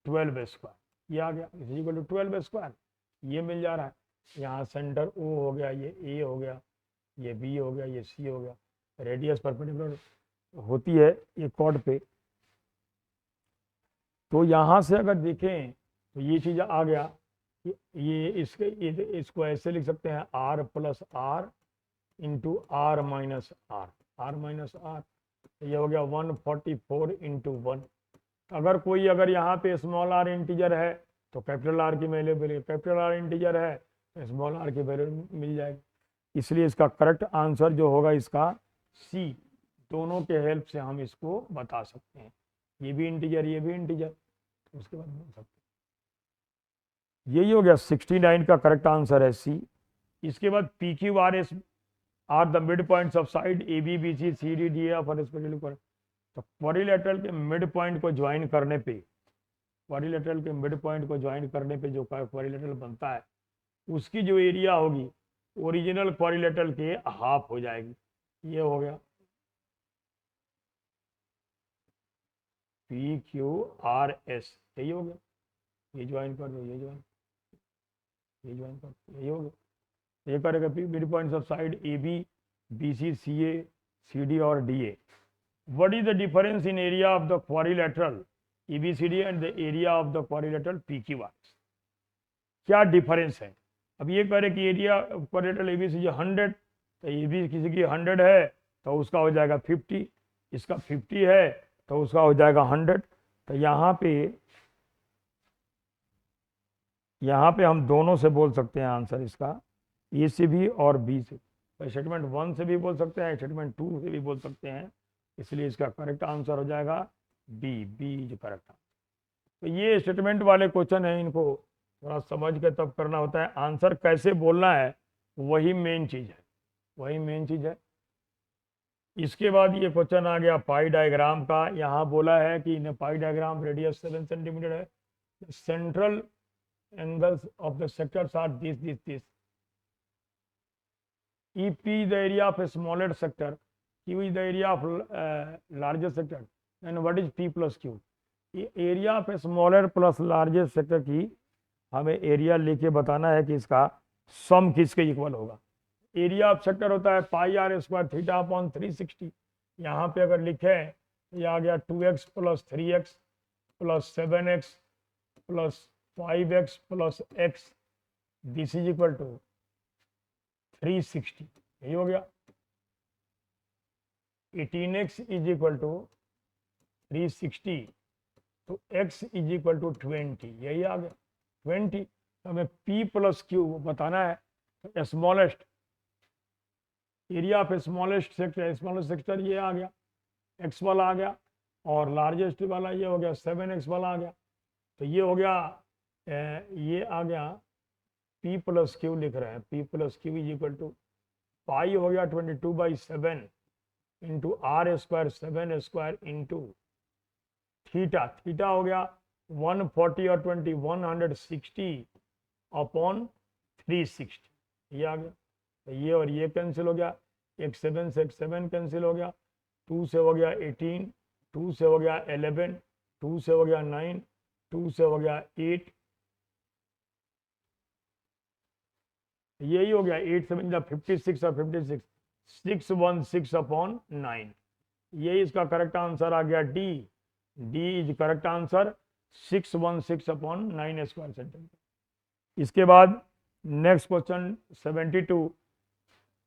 12², ये आ गया, दिस इज इक्वल टू 12², ये मिल जा रहा है। यहाँ सेंटर O हो गया, ये A हो गया, ये B हो गया, ये C हो गया, रेडियस परपेंडिकुलर होती है ये कॉर्ड पे। तो यहाँ से अगर देखें तो ये चीज़ आ गया, ये इसको ऐसे लिख सकते हैं r + r into r minus r, r minus r, ये हो गया 144 × 1, अगर कोई अगर यहाँ पे स्मॉल आर इंटीजर है तो कैपिटल आर की वैल्यू मिलेगी, कैपिटल आर इंटीजर है तो स्मॉल आर की वैल्यू मिल जाएगी। इसलिए इसका करेक्ट आंसर जो होगा इसका सी, दोनों के हेल्प से हम इसको बता सकते हैं, ये भी इंटीजर ये भी इंटीजर, तो उसके बाद बोल सकते हैं। यही हो गया 69 का करेक्ट आंसर है सी। इसके बाद P Q R S are the mid points of side A B B C C D D F और स्पेशली तो क्वाड्रिलेटरल के मिड पॉइंट को ज्वाइन करने पे, क्वाड्रिलेटरल के मिड पॉइंट को ज्वाइन करने पे जो क्वाड्रिलेटरल बनता है उसकी जो एरिया होगी ओरिजिनल क्वाड्रिलेटरल के हाफ हो जाएगी। ये हो गया पी क्यू आर एस, यही हो गया, ये ज्वाइन कर दो, ये ज्वाइन कर दो, यही हो गया। ये करेगा mid points of side A B B C C A C D और D A. What is the difference in area of the quadrilateral ABCD and the area of the quadrilateral PQR? क्या difference है? अब ये कह रहे कि area quadrilateral ABCD 100, तो A B किसी की 100 है तो उसका हो जाएगा 50, इसका 50 है तो उसका हो जाएगा 100। तो यहाँ पे हम दोनों से बोल सकते हैं आंसर इसका, ए से भी और बी से। तो स्टेटमेंट 1 से भी बोल सकते हैं, स्टेटमेंट 2 से भी बोल सकते हैं, इसलिए इसका करेक्ट आंसर हो जाएगा बी, बी जो करेक्ट आंसर। तो ये स्टेटमेंट वाले क्वेश्चन है, इनको थोड़ा समझ के तब करना होता है, आंसर कैसे बोलना है वही मेन चीज है, वही मेन चीज है। इसके बाद ये क्वेश्चन आ गया पाई डायग्राम का। यहाँ बोला है कि in pie diagram radius 7 centimetre है, central angles of the sectors are this if P is the area of a smaller sector, Q is the area of larger sector, and what is P plus Q? Area of small r plus largest sector की हमें area लेके बताना है कि इसका सम किसके equal होगा। Area of sector होता है pi are square theta upon 360। यहाँ पे अगर लिखे ये आ गया 2x plus 3x plus 7x plus 5x plus x, this is equal to 360, यही हो गया। 18x इज इक्वल टू 360, तो x इज इक्वल टू 20, यही आ गया 20। हमें p प्लस q बताना है, तो smallest area of smallest sector ये आ गया, x वाला आ गया, और लार्जेस्ट वाला ये हो गया 7x वाला आ गया। तो ये हो गया ये आ गया p प्लस क्यू लिख रहे हैं, p plus Q is equal to pi हो गया 22/7 into R square 7 square into theta, theta हो गया 140 और 20 160 अपॉन 360, ये आ गया। तो ये और ये कैंसिल हो गया, एक 7 से एक 7 कैंसिल हो गया, 2 से हो गया 18, 2 से हो गया 11, 2 से हो गया 9, 2 से हो गया 8, यही हो गया 8 7 56 और 56 616 अपॉन 9, ये इसका करेक्ट आंसर आ गया D, D is correct answer 616 upon 9 square centimetre. इसके बाद next question 72,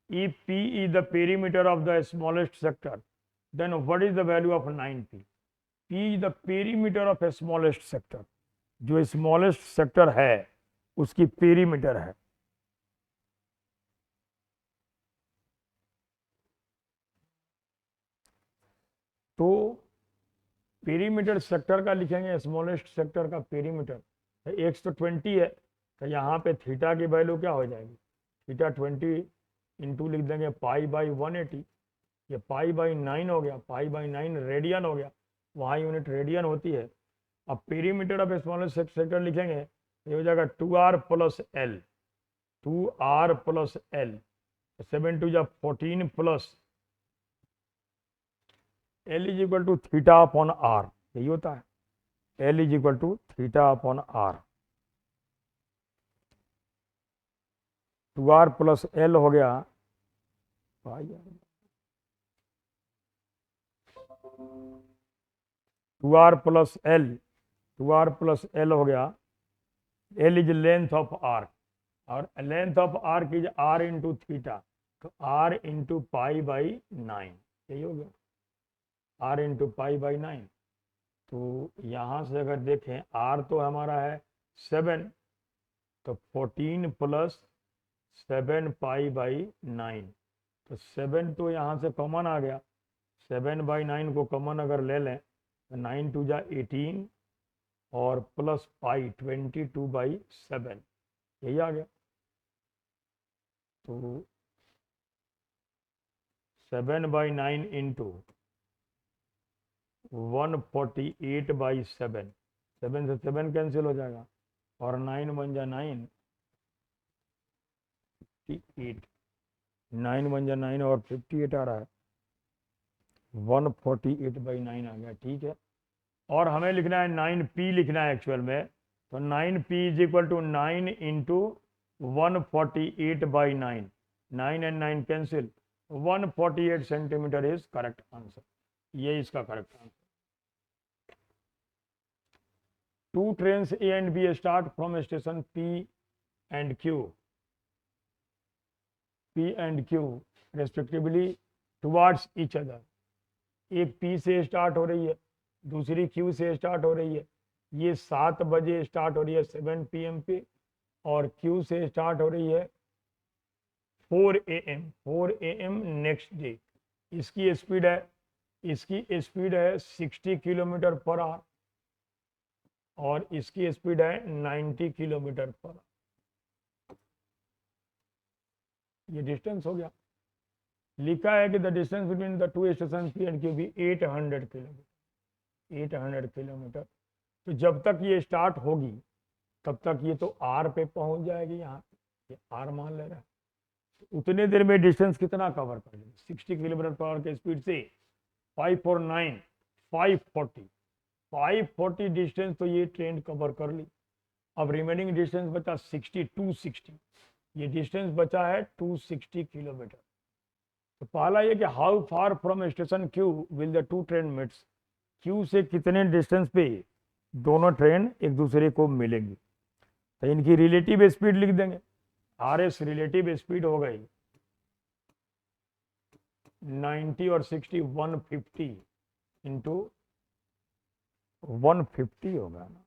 if P is the perimeter of the smallest sector, then what is the value of 9P? P is the perimeter of a smallest sector, जो smallest sector है उसकी perimeter है। तो perimeter sector का लिखेंगे, smallest sector का perimeter, x तो 20 है, तो यहाँ पे थीटा की वैल्यू क्या हो जाएगी, थीटा 20 इंटू लिख देंगे पाई बाई 180, ये पाई बाई 9 हो गया, पाई बाई 9 रेडियन हो गया, वहाँ यूनिट रेडियन होती है। अब पेरीमीटर ऑफ स्मॉलेस्ट सेक्टर लिखेंगे, ये हो जाएगा 2r plus L, 2r plus L, 7 2 14 plus L is equal to theta upon R, यही होता है, L is equal to theta upon R. 2r plus L हो गया, 2r plus L, 2r plus L हो गया, L is length of R, और length of R की R into theta, तो आर इंटू पाई बाई 9, यही हो गया, आर इंटू पाई बाई 9। तो यहाँ से अगर देखें r तो हमारा है 7, तो 14 प्लस 7 पाई/9, तो 7 तो यहाँ से कॉमन आ गया, 7/9 को कॉमन अगर ले लें तो 9 2 जा 18 और प्लस पाई 22/7, यही आ गया। तो 7/9 इंटू 148/7, 7 से 7 कैंसिल हो जाएगा और 9 बन जा 9, 58, 9 बन जा 9 और 58 आ रहा है, 148/9 आ गया, ठीक है। और हमें लिखना है 9p लिखना है एक्चुअल में, तो 9p is equal to 9 into 148/9, 9 and 9 cancel, 148 centimetre is correct answer, ये इसका correct answer. Two trains A and B start from station P and Q respectively towards each other. एक P से start हो रही है, दूसरी Q से start हो रही है। ये 7 बजे स्टार्ट हो रही है 7 PM पे, और Q से स्टार्ट हो रही है 4 AM नेक्स्ट डे। इसकी स्पीड है 60 किलोमीटर पर आवर और इसकी स्पीड है 90 किलोमीटर पर आवर। ये डिस्टेंस हो गया। लिखा है कि the distance between the two station P and Q भी 800 किलोमीटर, 800 किलोमीटर। तो जब तक ये स्टार्ट होगी तब तक ये तो R पे पहुंच जाएगी, यहाँ ये R मान ले रहा है। तो उतने देर में डिस्टेंस कितना कवर कर लेगी, 60 किलोमीटर पर आवर के स्पीड से 549 540 डिस्टेंस तो ये ट्रेन कवर कर ली। अब रिमेनिंग डिस्टेंस बचा 260, ये डिस्टेंस बचा है 260 किलोमीटर। तो पहला ये कि how far from station Q will the two train meets, Q से कितने डिस्टेंस पे दोनों ट्रेन एक दूसरे को मिलेंगी। तो इनकी रिलेटिव स्पीड लिख देंगे, RS रिलेटिव स्पीड हो गई 90 और 60 150 इंटू 150 होगा ना,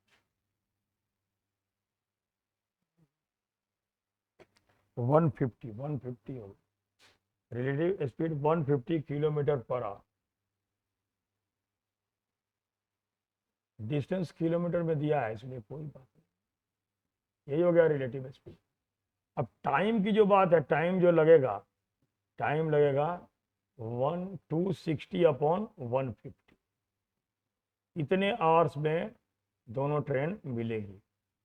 150 होगा। Relative speed 150 kilometre per our, distance kilometre में दिया है इसलिए कोई बात नहीं, यही हो गया रिलेटिव स्पीड। अब टाइम की जो बात है, टाइम लगेगा 260 अपॉन 150, इतने आवर्स में दोनों ट्रेन मिलेगी।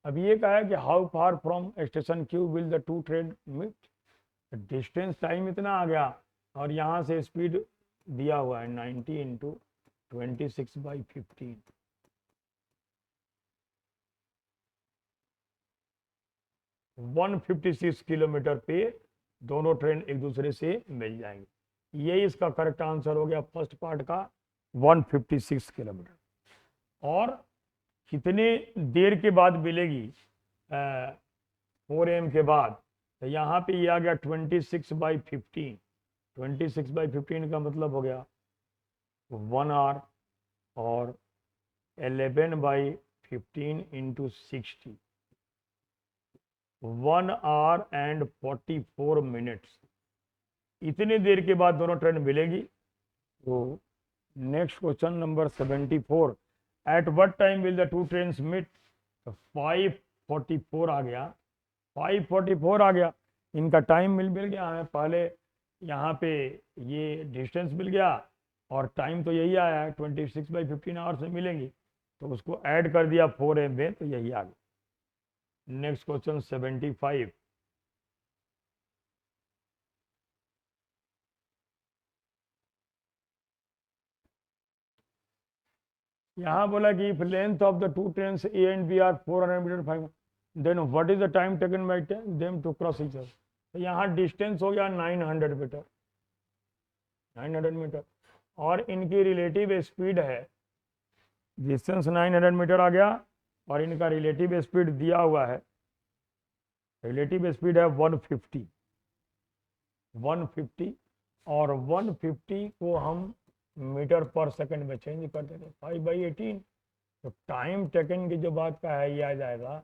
अब ये कहा है कि how far from station Q will the two train meet, distance time इतना आ गया और यहाँ से स्पीड दिया हुआ है 90 इंटू 26/15, 156 किलोमीटर पे दोनों ट्रेन एक दूसरे से मिल जाएंगे। ये इसका करेक्ट आंसर हो गया फर्स्ट पार्ट का, 156 किलोमीटर। और कितने देर के बाद मिलेगी 4 AM के बाद, तो यहाँ पे ये आ गया 26/15, 26/15 का मतलब हो गया 1 आवर, और 11/15 इंटू 60, 1 आवर एंड 44 मिनट्स। इतनी देर के बाद दोनों ट्रेन मिलेगी। तो next question number 74, at what time will the two trains meet, 5:44 आ गया, 5:44 आ गया। इनका टाइम मिल गया हमें, पहले यहाँ पे ये डिस्टेंस मिल गया और टाइम तो यही आया है 26/15 आवर्स में मिलेंगी, तो उसको ऐड कर दिया 4 AM में, तो यही आ गया। नेक्स्ट क्वेश्चन 75, यहाँ बोला कि if length of the two trains A and B are 400 metre 5, then what is the time taken by them to cross each other. तो यहाँ डिस्टेंस हो गया 900 मीटर, 900 मीटर, और इनकी रिलेटिव स्पीड है, डिस्टेंस 900 मीटर आ गया और इनका रिलेटिव स्पीड दिया हुआ है, रिलेटिव स्पीड है 150, और 150 को हम मीटर पर सेकंड में चेंज कर देंगे 5/18, तो टाइम टेकन की जो बात का है ये आ जाएगा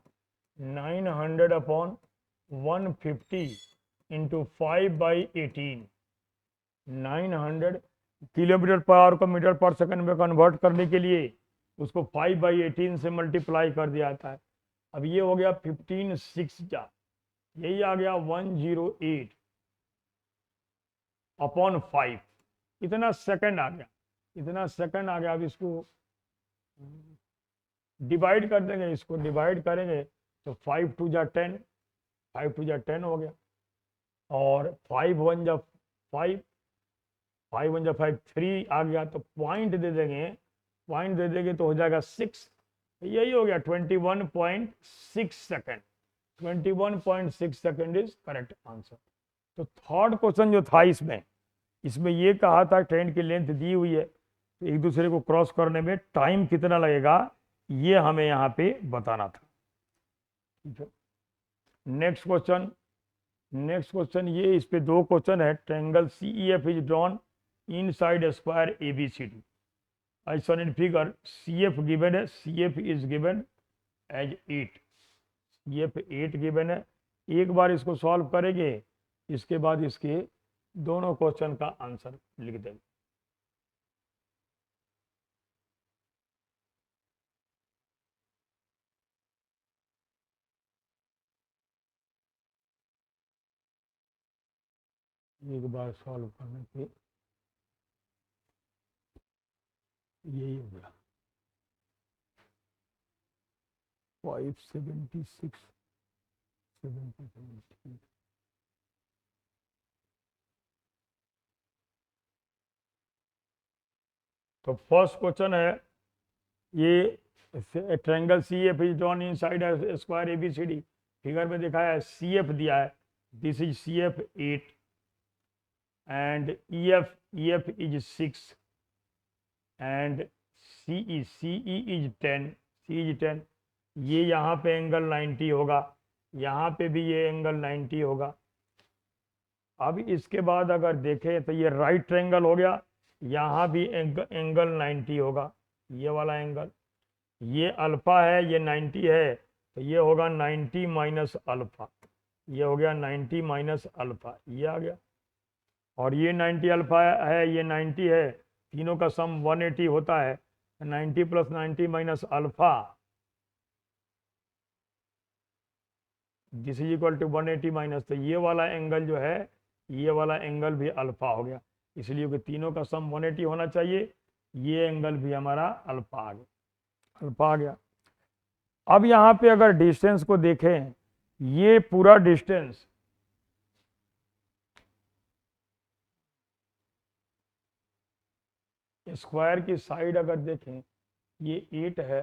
900 upon 150 into 5/18। 900 kilometre per our को मीटर पर सेकंड में कन्वर्ट करने के लिए उसको 5/18 से मल्टीप्लाई कर दिया जाता है। अब ये हो गया 15/6 जा, यही आ गया 108 अपॉन 5, इतना सेकंड आ गया, इतना सेकंड आ गया। अब इसको डिवाइड कर देंगे, इसको डिवाइड करेंगे तो 5 2 जा 10, 5 2 जा 10 हो गया, और 5 1 जा 5, 5 1 जा 5, 3 आ गया, तो पॉइंट दे देंगे, पॉइंट दे देंगे तो हो जाएगा 6, यही हो गया 21.6 second. 21.6 second is correct answer. तो थर्ड क्वेश्चन जो था इसमें ये कहा था ट्रेन की लेंथ दी हुई है, तो एक दूसरे को क्रॉस करने में टाइम कितना लगेगा ये हमें यहाँ पे बताना था। ठीक है, नेक्स्ट क्वेश्चन, नेक्स्ट क्वेश्चन ये, इस पे दो क्वेश्चन है। Triangle CEF is drawn inside square ABCD as shown in figure। CF given है, CF is given as 8, CF 8 given है। एक बार इसको सॉल्व करेंगे, इसके बाद इसके दोनों क्वेश्चन का आंसर लिख देंगे। एक बार सॉल्व करने पे यही हो गया 576 77। तो फर्स्ट क्वेश्चन है ये, triangle CF is drawn inside square ABCD। Figure में दिखाया है CF दिया है, this is CF 8 and EF is 6 and CE is 10, C is 10। ये यहाँ पे एंगल 90 होगा, यहाँ पे भी ये एंगल 90 होगा। अब इसके बाद अगर देखें तो ये राइट ट्रायंगल हो गया, यहाँ भी एंगल 90 होगा, ये वाला एंगल, ये अल्फा है, ये 90 है, तो ये होगा 90 माइनस अल्फा, ये हो गया 90 माइनस अल्फा, ये आ गया। और ये 90 अल्फा है, ये 90 है, तीनों का सम 180 होता है, 90 plus 90 minus alpha, this is equal to 180 minus, तो ये वाला एंगल जो है, ये वाला एंगल भी अल्फा हो गया, इसलिए कि तीनों का सम 180 होना चाहिए, ये एंगल भी हमारा अल्फा आ गया, अल्फा आ गया। अब यहाँ पे अगर डिस्टेंस को देखें, ये पूरा डिस्टेंस स्क्वायर की साइड अगर देखें, ये 8 है,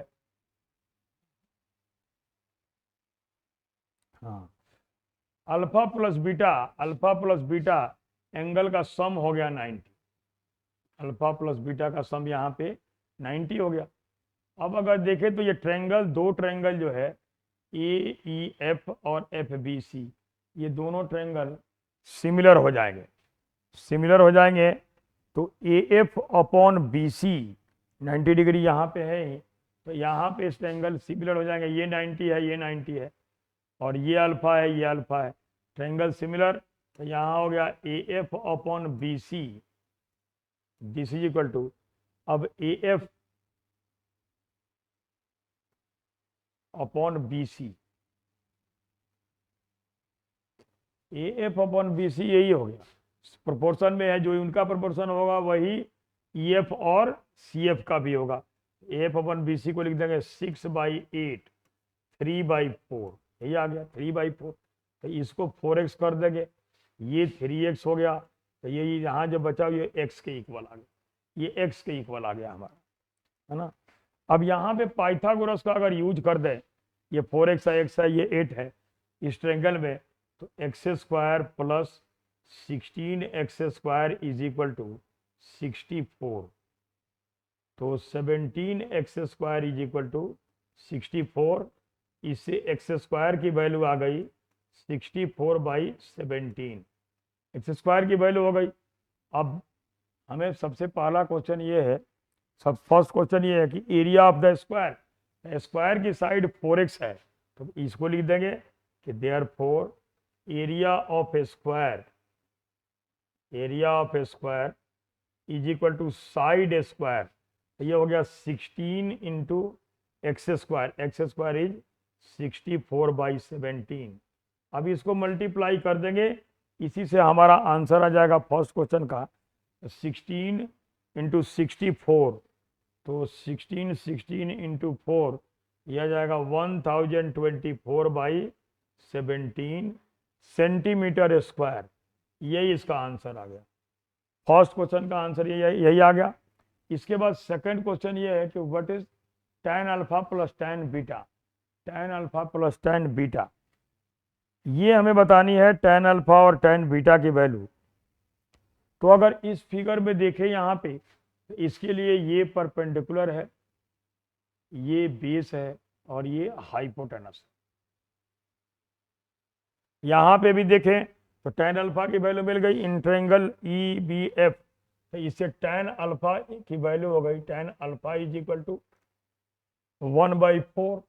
हाँ, अल्फा प्लस बीटा एंगल का सम हो गया 90, अल्फा प्लस बीटा का सम यहाँ पे 90 हो गया। अब अगर देखें तो ये ट्रायंगल, दो ट्रायंगल जो है AEF और FBC, ये दोनों ट्रायंगल सिमिलर हो जाएंगे, सिमिलर हो जाएंगे, तो AF अपॉन BC 90 डिग्री यहाँ पे है, तो यहाँ पे इस ट्रायंगल सिमिलर हो जाएंगे, ये 90 है, ये 90 है, और ये अल्फा है, ये अल्फा है, ट्रायंगल सिमिलर, तो यहाँ हो गया AF upon BC, this is equal to, अब AF upon BC, AF upon BC यही हो गया, प्रोपोर्शन में है, जो उनका प्रोपोर्शन होगा वही EF और CF का भी होगा। AF अपॉन BC को लिख देंगे 6/8, 3/4, यही आ गया 3/4, तो इसको 4x कर देंगे, ये 3x हो गया, तो ये यहाँ जो बचा ये x के इक्वल आ गया, ये x के इक्वल आ गया हमारा, है ना। अब यहाँ पे पाइथागोरस का अगर यूज कर दें, ये 4x है, x है, ये 8 है इस ट्रायंगल में, तो x² plus 16x² is equal to 64, तो 17x² इज इक्वल टू 64, इससे x² की वैल्यू आ गई 64/17, x² की वैल्यू हो गई। अब हमें सबसे पहला क्वेश्चन ये है, फर्स्ट क्वेश्चन ये है कि area of the square, square की साइड 4x है तो इसको लिख देंगे कि therefore area of a square is equal to side square. तो ये हो गया 16 इंटू एक्स स्क्वायर इज 64/17। अब इसको मल्टीप्लाई कर देंगे, इसी से हमारा आंसर आ जाएगा फर्स्ट क्वेश्चन का 16 इंटू 64, तो 16 इंटू 4 यह आ जाएगा 1024/17 सेंटीमीटर स्क्वायर। यही इसका आंसर आ गया। फर्स्ट क्वेश्चन का आंसर यही आ गया। इसके बाद सेकंड क्वेश्चन ये है कि what is tan alpha plus tan beta. tan alpha plus tan beta ये हमें बतानी है tan अल्फा और tan बीटा की वैल्यू। तो अगर इस फिगर में देखें यहाँ पे तो इसके लिए ये परपेंडिकुलर है, ये बेस है और ये हाइपोटेनस। यहाँ पे भी देखें तो tan अल्फा की वैल्यू मिल गई इन ट्रायंगल EBF, तो इससे tan अल्फा की वैल्यू हो गई tan alpha is equal to 1/4।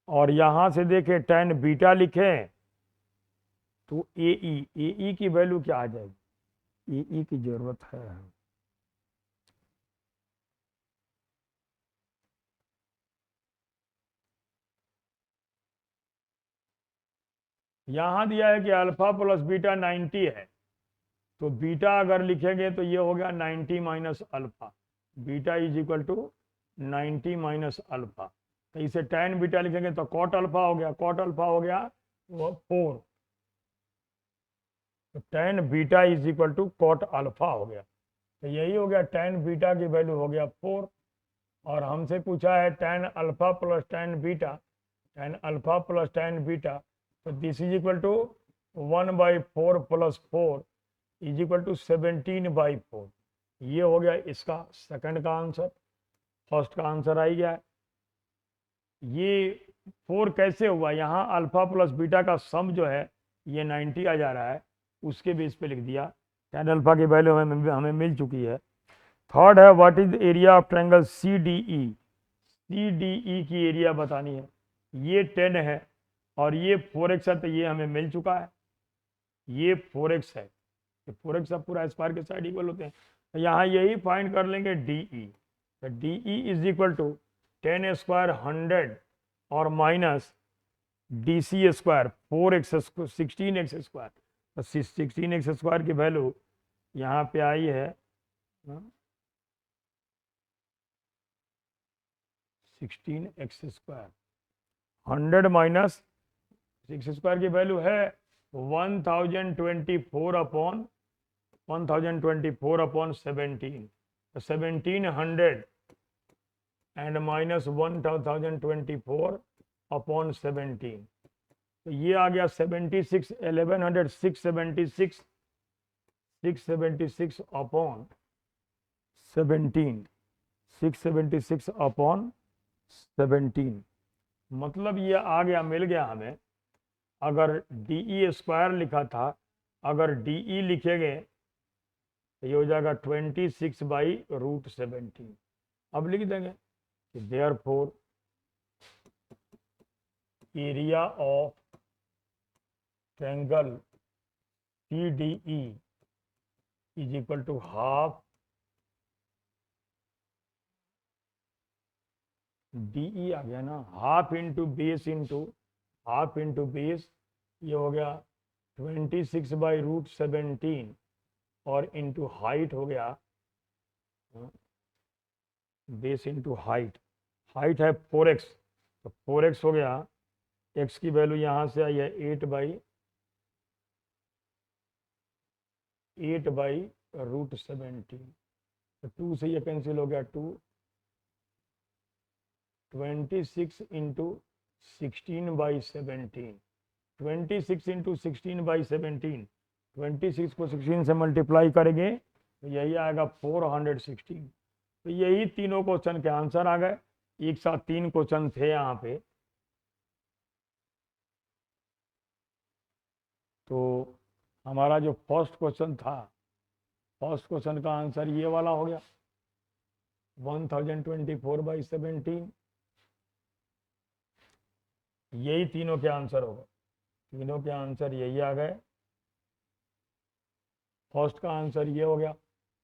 और यहां से देखें tan बीटा लिखें तो AE की वैल्यू क्या आ जाएगी, AE की जरूरत है। यहां दिया है कि अल्फा प्लस बीटा 90 है, तो बीटा अगर लिखेंगे तो ये हो गया 90 minus alpha, beta is equal to 90 minus alpha. तो इसे tan बीटा लिखेंगे तो कॉट अल्फा हो गया, कॉट अल्फा हो गया वो 4, तो tan beta is equal to cot alpha हो गया। तो यही हो गया tan बीटा की वैल्यू हो गया 4। और हमसे पूछा है tan alpha plus tan beta, tan alpha plus tan beta, तो this is equal to 1/4 plus 4 is equal to 17/4। ये हो गया इसका सेकंड का आंसर। फर्स्ट का आंसर आ ही गया है। ये 4 कैसे हुआ, यहाँ अल्फा प्लस बीटा का सम जो है ये 90 आ जा रहा है, उसके बेस पे लिख दिया। tan अल्फा की वैल्यू हमें मिल चुकी है। थर्ड है what is area of triangle CDE। CDE की एरिया बतानी है। ये 10 है और ये 4x है, तो ये हमें मिल चुका है। ये 4x है, 4x अब पूरा स्क्वायर के साइड इक्वल होते हैं, तो यहाँ यही फाइंड कर लेंगे DE। तो DE is equal to 10 square 100 और minus DC square 4x 16x square. तो 16x स्क्वायर की वैल्यू यहाँ पे आई है 16x स्क्वायर, 100 माइनस 6 स्क्वायर की वैल्यू है 1024/17, 1700 एंड माइनस 1024/17, तो ये आ गया 76, 1100 676 अपॉन 17, 676 अपॉन 17। मतलब ये आ गया, मिल गया हमें। अगर DE स्क्वायर लिखा था, अगर DE लिखेंगे तो ये हो जाएगा 26/√17। अब लिख देंगे कि therefore area of triangle CDE is equal to half DE आ गया ना, हाफ इंटू बेस ये हो गया 26/√17 और इंटू हाइट हो गया, बेस इंटू हाइट है 4x, तो 4x हो गया, x की वैल्यू यहाँ से आई है 8/√17, तो 2 से ये कैंसिल हो गया, 26 इंटू 16/17, 26 इंटू 16/17, 26 को 16 से मल्टीप्लाई करेंगे तो यही आएगा 416। तो यही तीनों क्वेश्चन के आंसर आ गए। एक साथ 3 क्वेश्चन थे यहाँ पे। तो हमारा जो फर्स्ट क्वेश्चन था फर्स्ट क्वेश्चन का आंसर ये वाला हो गया 1024/17। यही तीनों के आंसर होगा, तीनों के आंसर यही आ गए। फर्स्ट का आंसर ये हो गया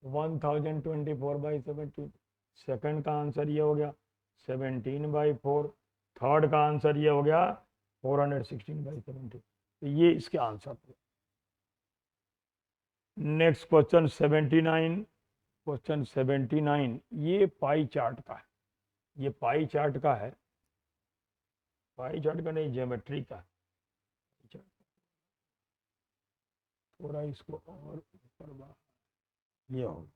1024/17। सेकंड का आंसर ये हो गया 17/4। थर्ड का आंसर ये हो गया 416/17। तो ये इसके आंसर थे। Next question 79। क्वेश्चन 79 ये पाई चार्ट का है, ये पाई चार्ट का है, पाई चार्ट का नहीं, ज्योमेट्री का है। थोड़ा इसको और ऊपर ये हो,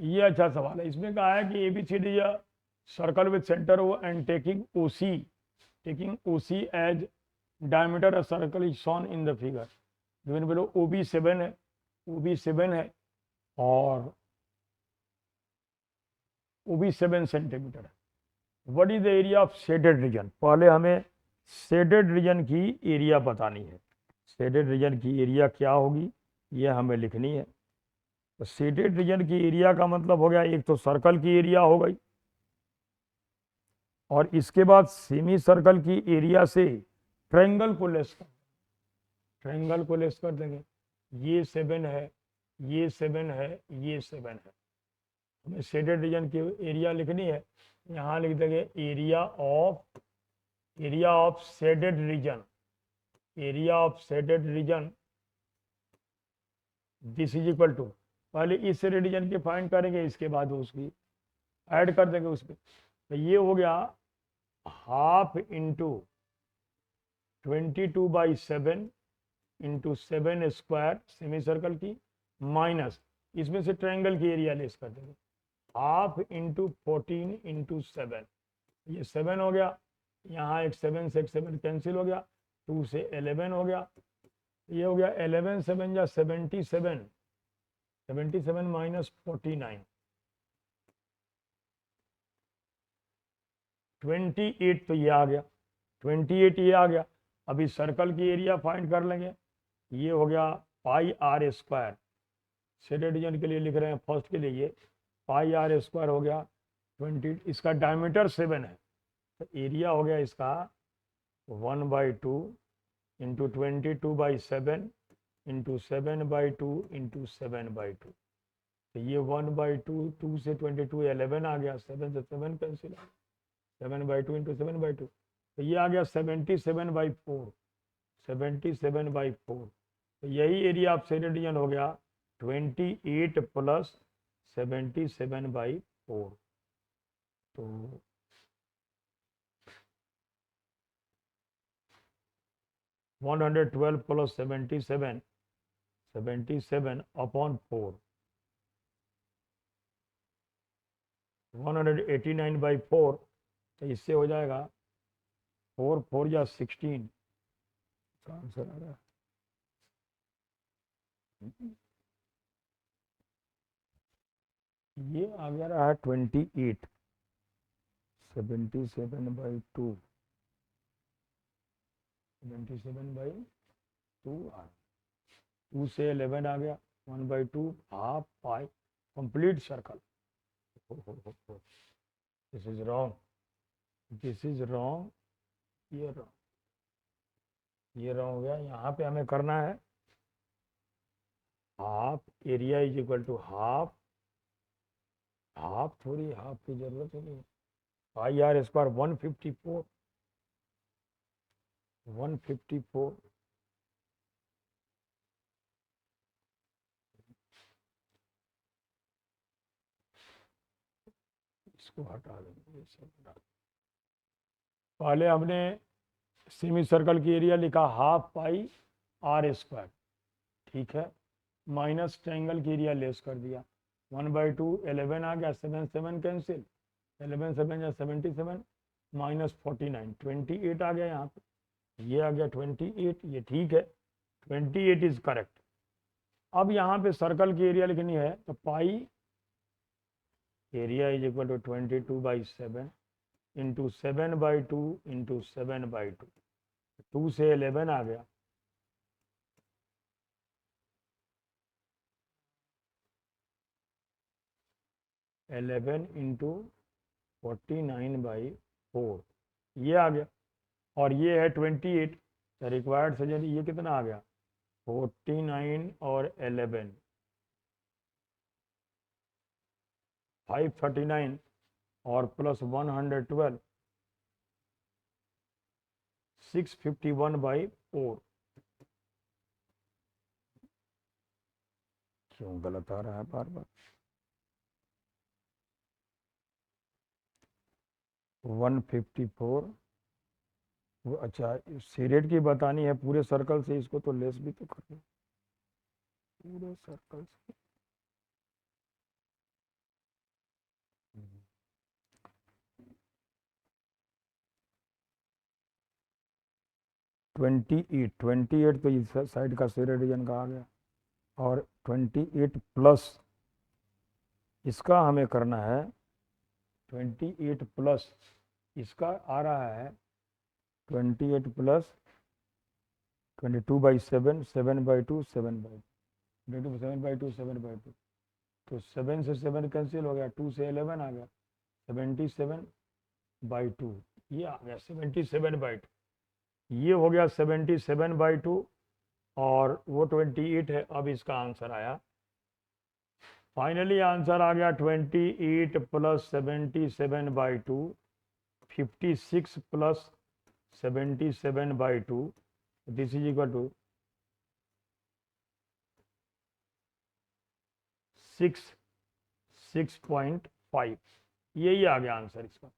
ये अच्छा सवाल है। इसमें कहा है कि ABCD circle with centre O and taking OC as diameter of circle is shown in the figure. Given below OB7 है, OB7 है और OB7 सेंटीमीटर है। What is the area of shaded region? पहले हमें शेडेड रीजन की area बतानी है। शेडेड रीजन की एरिया क्या होगी ये हमें लिखनी है। तो शेडेड रीजन की एरिया का मतलब हो गया, एक तो सर्कल की एरिया हो गई और इसके बाद सेमी सर्कल की एरिया से ट्रायंगल को लेस कर, ट्रायंगल को लेस कर देंगे। ये 7 है, ये 7 है, ये 7 है। हमें शेडेड रीजन की एरिया लिखनी है। यहाँ लिख देंगे area of shaded region, area of shaded region this is equal to, पहले इस रीजन की फाइंड करेंगे, इसके बाद उसकी ऐड कर देंगे उसमें। तो ये हो गया half into 22/7 into 7 square semi circle की, माइनस इसमें से ट्रायंगल की एरिया लेस कर देंगे, हाफ इंटू 14 इंटू 7। ये 7 हो गया, यहाँ एक 7 से एक 7 कैंसिल हो गया, 2 से 11 हो गया। ये हो गया 11 7 या 77, 77 माइनस 49, 28। तो ये आ गया 28, ये आ गया। अभी सर्कल की एरिया फाइंड कर लेंगे। ये हो गया पाई आर स्क्वायर, शेडेड रीजन के लिए लिख रहे हैं, फर्स्ट के लिए ये पाई आर स्क्वायर हो गया 20। इसका डायमीटर 7 है, तो एरिया हो गया इसका 1/2 इंटू 22/7 इंटू 7/2 इंटू 7/2। तो ये 1/2, 2 से 22 11 आ गया, 7 से 7 कैंसिल आ गया, 7/2 इंटू 7/2। तो ये आ गया 77/4, 77/4। तो यही एरिया ऑफ शेडेड रीजन हो गया 28 प्लस 77/4। तो 112 प्लस 77, 77 अपॉन 4, 189/4। तो इससे हो जाएगा 4 4 या 16 का आंसर आ रहा है। ये आ गया रहा है 28, 77/2, 77/2 आ, 2 से 11 आ गया, 1/2 half pi complete circle. This is wrong, this is wrong, ये रॉन्ग, ये रॉन्ग हो गया। यहाँ पे हमें करना है half, area is equal to half, half थोड़ी हाफ की जरूरत ही नहीं, पाई आर स्क्वायर 154, 154। इसको हटा देंगे, पहले हमने सेमी सर्कल की एरिया लिखा हाफ पाई आर स्क्वायर, ठीक है, माइनस ट्रायंगल की एरिया लेस कर दिया, 1/2 11 आ गया, 7 7 कैंसिल, 11 7 या 77 माइनस 49, 28 आ गया यहाँ पे, ये आ गया 28, ये ठीक है, 28 इज करेक्ट। अब यहाँ पे सर्कल की एरिया लिखनी है, तो pi area is equal to 22/7 into 7/2 into 7/2, 2 से 11 आ गया, 11 इंटू 49/4 ये आ गया, और ये है 28, रिक्वायर्ड सजन ये कितना आ गया 49 और 11 539 और प्लस 112 651/4। क्यों गलत आ रहा है बार बार? 154। वो अच्छा सीरेट की बतानी है पूरे सर्कल से, इसको तो लेस भी तो करना पूरे सर्कल से। 28 तो इस साइड का सीरेट रीजन का आ गया, और 28 प्लस इसका हमें करना है 28 प्लस इसका आ रहा है 28 प्लस 22/7 7/2 7/2 7/2 7/2 तो 7 से 7 कैंसिल हो गया, 2 से 11 आ गया 77/2 ये आ गया 77/2 ये हो गया 77/2 और वो 28 है। अब इसका आंसर आया, फाइनली आंसर आ गया 28 plus 77/2 56 plus 77/2 this is equal to 6.5 यही आ गया आंसर इसका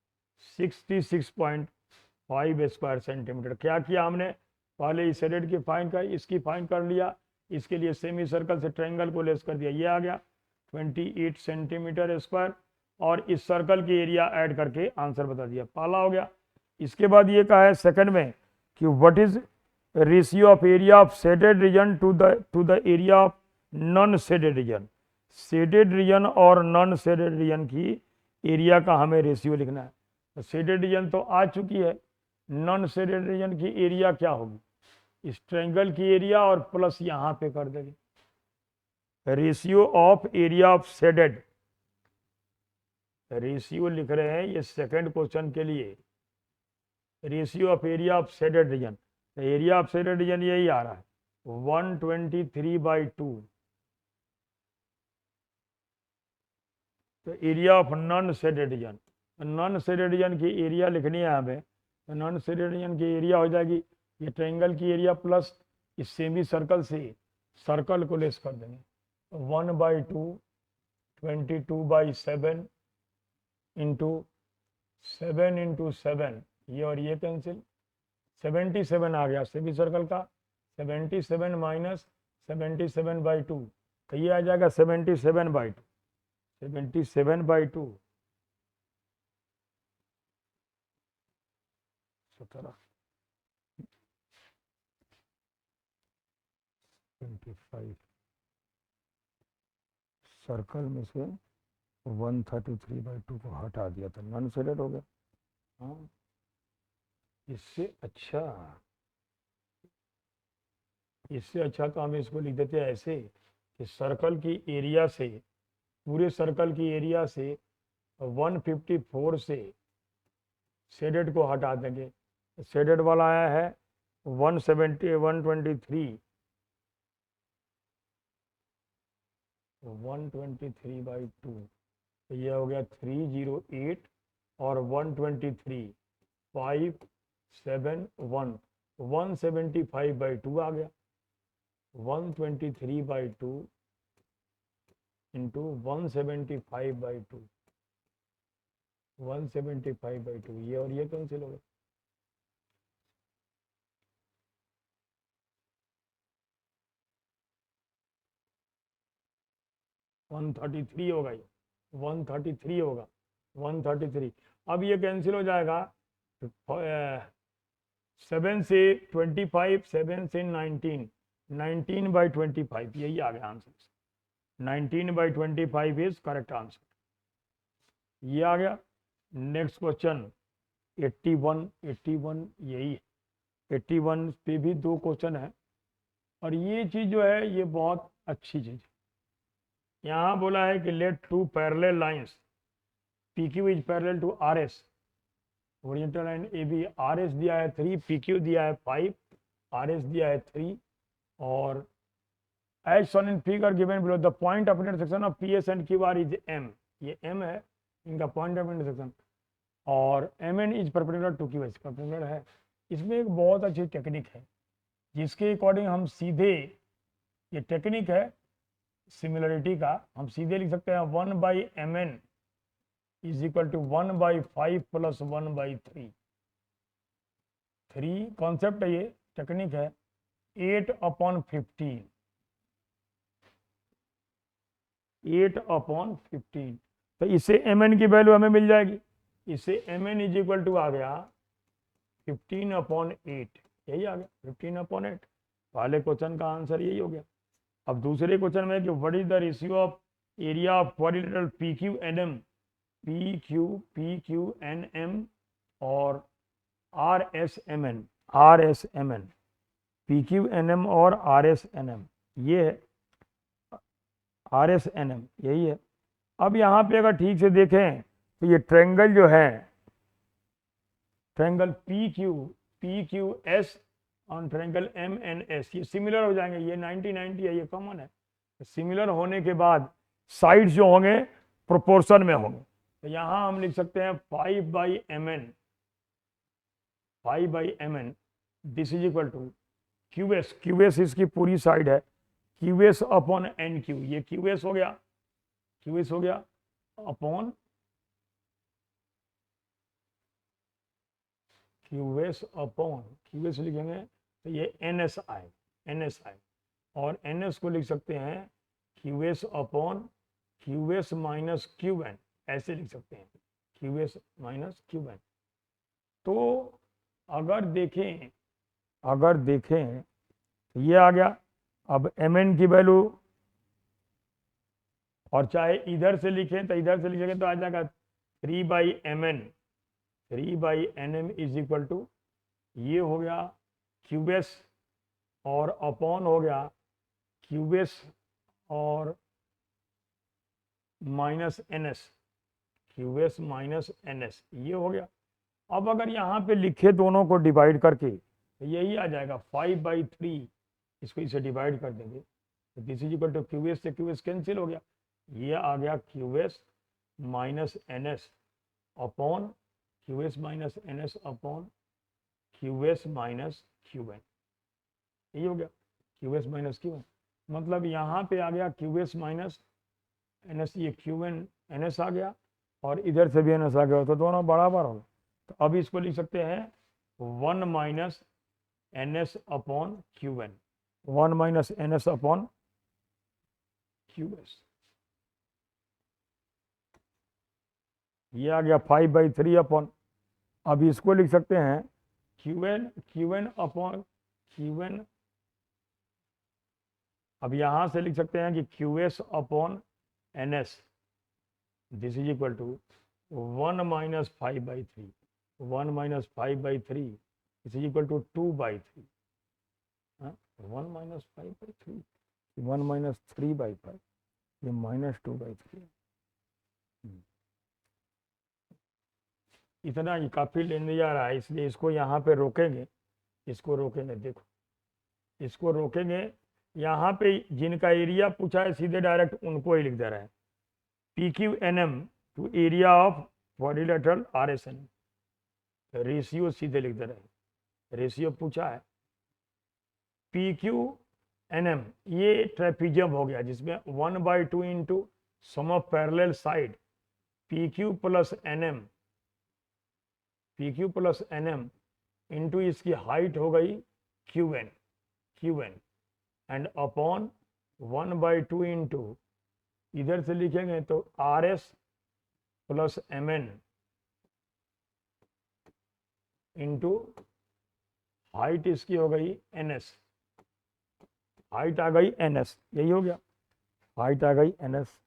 66.5 स्क्वायर सेंटीमीटर। क्या किया हमने, पहले इस सेडेड की फाइन कर इसकी फाइन कर लिया, इसके लिए सेमी सर्कल से ट्रायंगल को लेस कर दिया, ये आ गया 28 सेंटीमीटर स्क्वायर, और इस सर्कल की एरिया ऐड करके आंसर बता दिया, पहला हो गया। इसके बाद ये कहा है सेकंड में कि what is ratio of area of shaded region to the area of non shaded region. Shaded region और नॉन शेडेड रीजन की एरिया का हमें रेशियो लिखना है। तो शेडेड रीजन तो आ चुकी है, नॉन शेडेड रीजन की एरिया क्या होगी, इस ट्रायंगल की एरिया और प्लस यहाँ पे कर देंगे ratio of area of shaded. Ratio लिख रहे हैं ये सेकंड क्वेश्चन के लिए, ratio of area of shaded reason, तो एरिया ऑफ शेडेड रीजन यही आ रहा है 123/2। तो area of non shaded reason, non shaded region की एरिया लिखनी है हमें, तो नॉन शेडेड रीजन की एरिया हो जाएगी ये ट्रायंगल की एरिया प्लस इस सेमी सर्कल से सर्कल को लेस कर देंगे 1/2 22/7 इंटू 7 इंटू 7 ये और ये कैंसिल 77 आ गया सेमी सर्कल का 77 माइनस 77/2 तो ये आ जाएगा 77/2 77/2 17 25 सर्कल में से 133/2 को हटा दिया तो नॉन शेडेड हो गया। हाँ इससे अच्छा तो हम इसको लिख देते हैं ऐसे कि सर्कल की एरिया से पूरे सर्कल की एरिया से 154 से शेडेड को हटा देंगे, शेडेड वाला आया है 170 123 123/2 तो ये हो गया 308 और 123 571 175/2 आ गया 123/2 इंटू 175/2 175/2 ये और ये कैंसिल हो गया 133 होगा, ये 133 होगा 133। अब ये कैंसिल हो जाएगा 7 से 25 7 से 19 यही आ गया आंसर 19/25 इज करेक्ट आंसर ये आ गया। नेक्स्ट क्वेश्चन 81 यही है 81 पे भी 2 क्वेश्चन है और ये चीज जो है ये बहुत अच्छी चीज है। यहाँ बोला है कि let 2 parallel lines P Q is parallel to R S, horizontal line A B, R S दिया है 3, पी क्यू दिया है 5, आर एस दिया है 3, और as shown in figure given below the point of intersection of PS and QR is M, ये M है इनका पॉइंट ऑफ इंटरसेक्शन, और MN is perpendicular to QS, perpendicular है। इसमें एक बहुत अच्छी टेक्निक है जिसके अकॉर्डिंग हम सीधे, ये टेक्निक है सिमिलरिटी का, हम सीधे लिख सकते हैं 1/MN is equal to 1/5 plus 1/3। 3 concept है, ये टेक्निक है, 8/15, 8/15। तो इससे MN की वैल्यू हमें मिल जाएगी, इससे MN इज इक्वल टू आ गया 15/8, यही आ गया 15/8। पहले क्वेश्चन का आंसर यही हो गया। अब दूसरे क्वेश्चन में कि what is the ratio of area of quadrilateral PQNM, PQNM और RSMN, PQNM और RSNM, ये है RSNM, यही है। अब यहाँ पे अगर ठीक से देखें तो ये ट्रायंगल जो है, ट्रायंगल PQS और ट्रायंगल MNS, ये सिमिलर हो जाएंगे, ये 90-90 है, ये कॉमन है। सिमिलर होने के बाद साइड्स जो होंगे प्रोपोर्शन में होंगे, तो यहाँ हम लिख सकते हैं 5/MN, this is equal to QS इसकी पूरी साइड है, QS अपॉन NQ, ये QS हो गया, अपॉन QS लिखेंगे तो ये NSI, और NS को लिख सकते हैं QS upon QS minus QN, ऐसे लिख सकते हैं, QS माइनस QN। तो अगर देखें तो ये आ गया। अब MN की वैल्यू, और चाहे इधर से लिखें तो इधर से लिखेंगे तो आ जाएगा 3/NM इज इक्वल टू, ये हो गया QS और अपॉन हो गया QS और minus NS, QS minus NS, ये हो गया। अब अगर यहाँ पे लिखे दोनों को डिवाइड करके तो यही आ जाएगा 5/3, इसको इसे डिवाइड कर देंगे तो this is equal to QS से QS कैंसिल हो गया, ये आ गया QS minus NS upon QS minus NS upon QS minus QN, ये हो गया QS माइनस QN। मतलब यहाँ पे आ गया QS माइनस NS, ये QN NS आ गया और इधर से भी NS आ गया, तो दोनों बराबर हो गए। तो अब इसको लिख सकते हैं 1 minus NS upon QN, 1 minus NS upon QS, ये आ गया 5/3 अपॉन, अब इसको लिख सकते हैं QN अपॉन QN, अब यहां से लिख सकते हैं कि QS upon NS, this is equal to 1 minus 5/3, 1 minus 5/3 is equal to 2/3, 1 minus 5/3, 1 minus 3/5, ये माइनस 2/3। इतना ही काफ़ी लेने जा रहा है, इसलिए इसको यहाँ पे रोकेंगे, इसको रोकेंगे, देखो इसको रोकेंगे। यहाँ पे जिनका एरिया पूछा है सीधे डायरेक्ट उनको ही लिख दे रहा है, PQNM to area of quadrilateral RSNM, ratio सीधे लिख दे रहे हैं, रेशियो पूछा है। PQNM ये ट्रेपीजियम हो गया जिसमें 1/2 into sum of parallel side PQ plus NM into इसकी हाइट हो गई QN एंड अपॉन 1/2 इंटू, इधर से लिखेंगे तो RS plus MN into height इसकी हो गई NS, हाइट आ गई NS, यही हो गया, हाइट आ गई NS।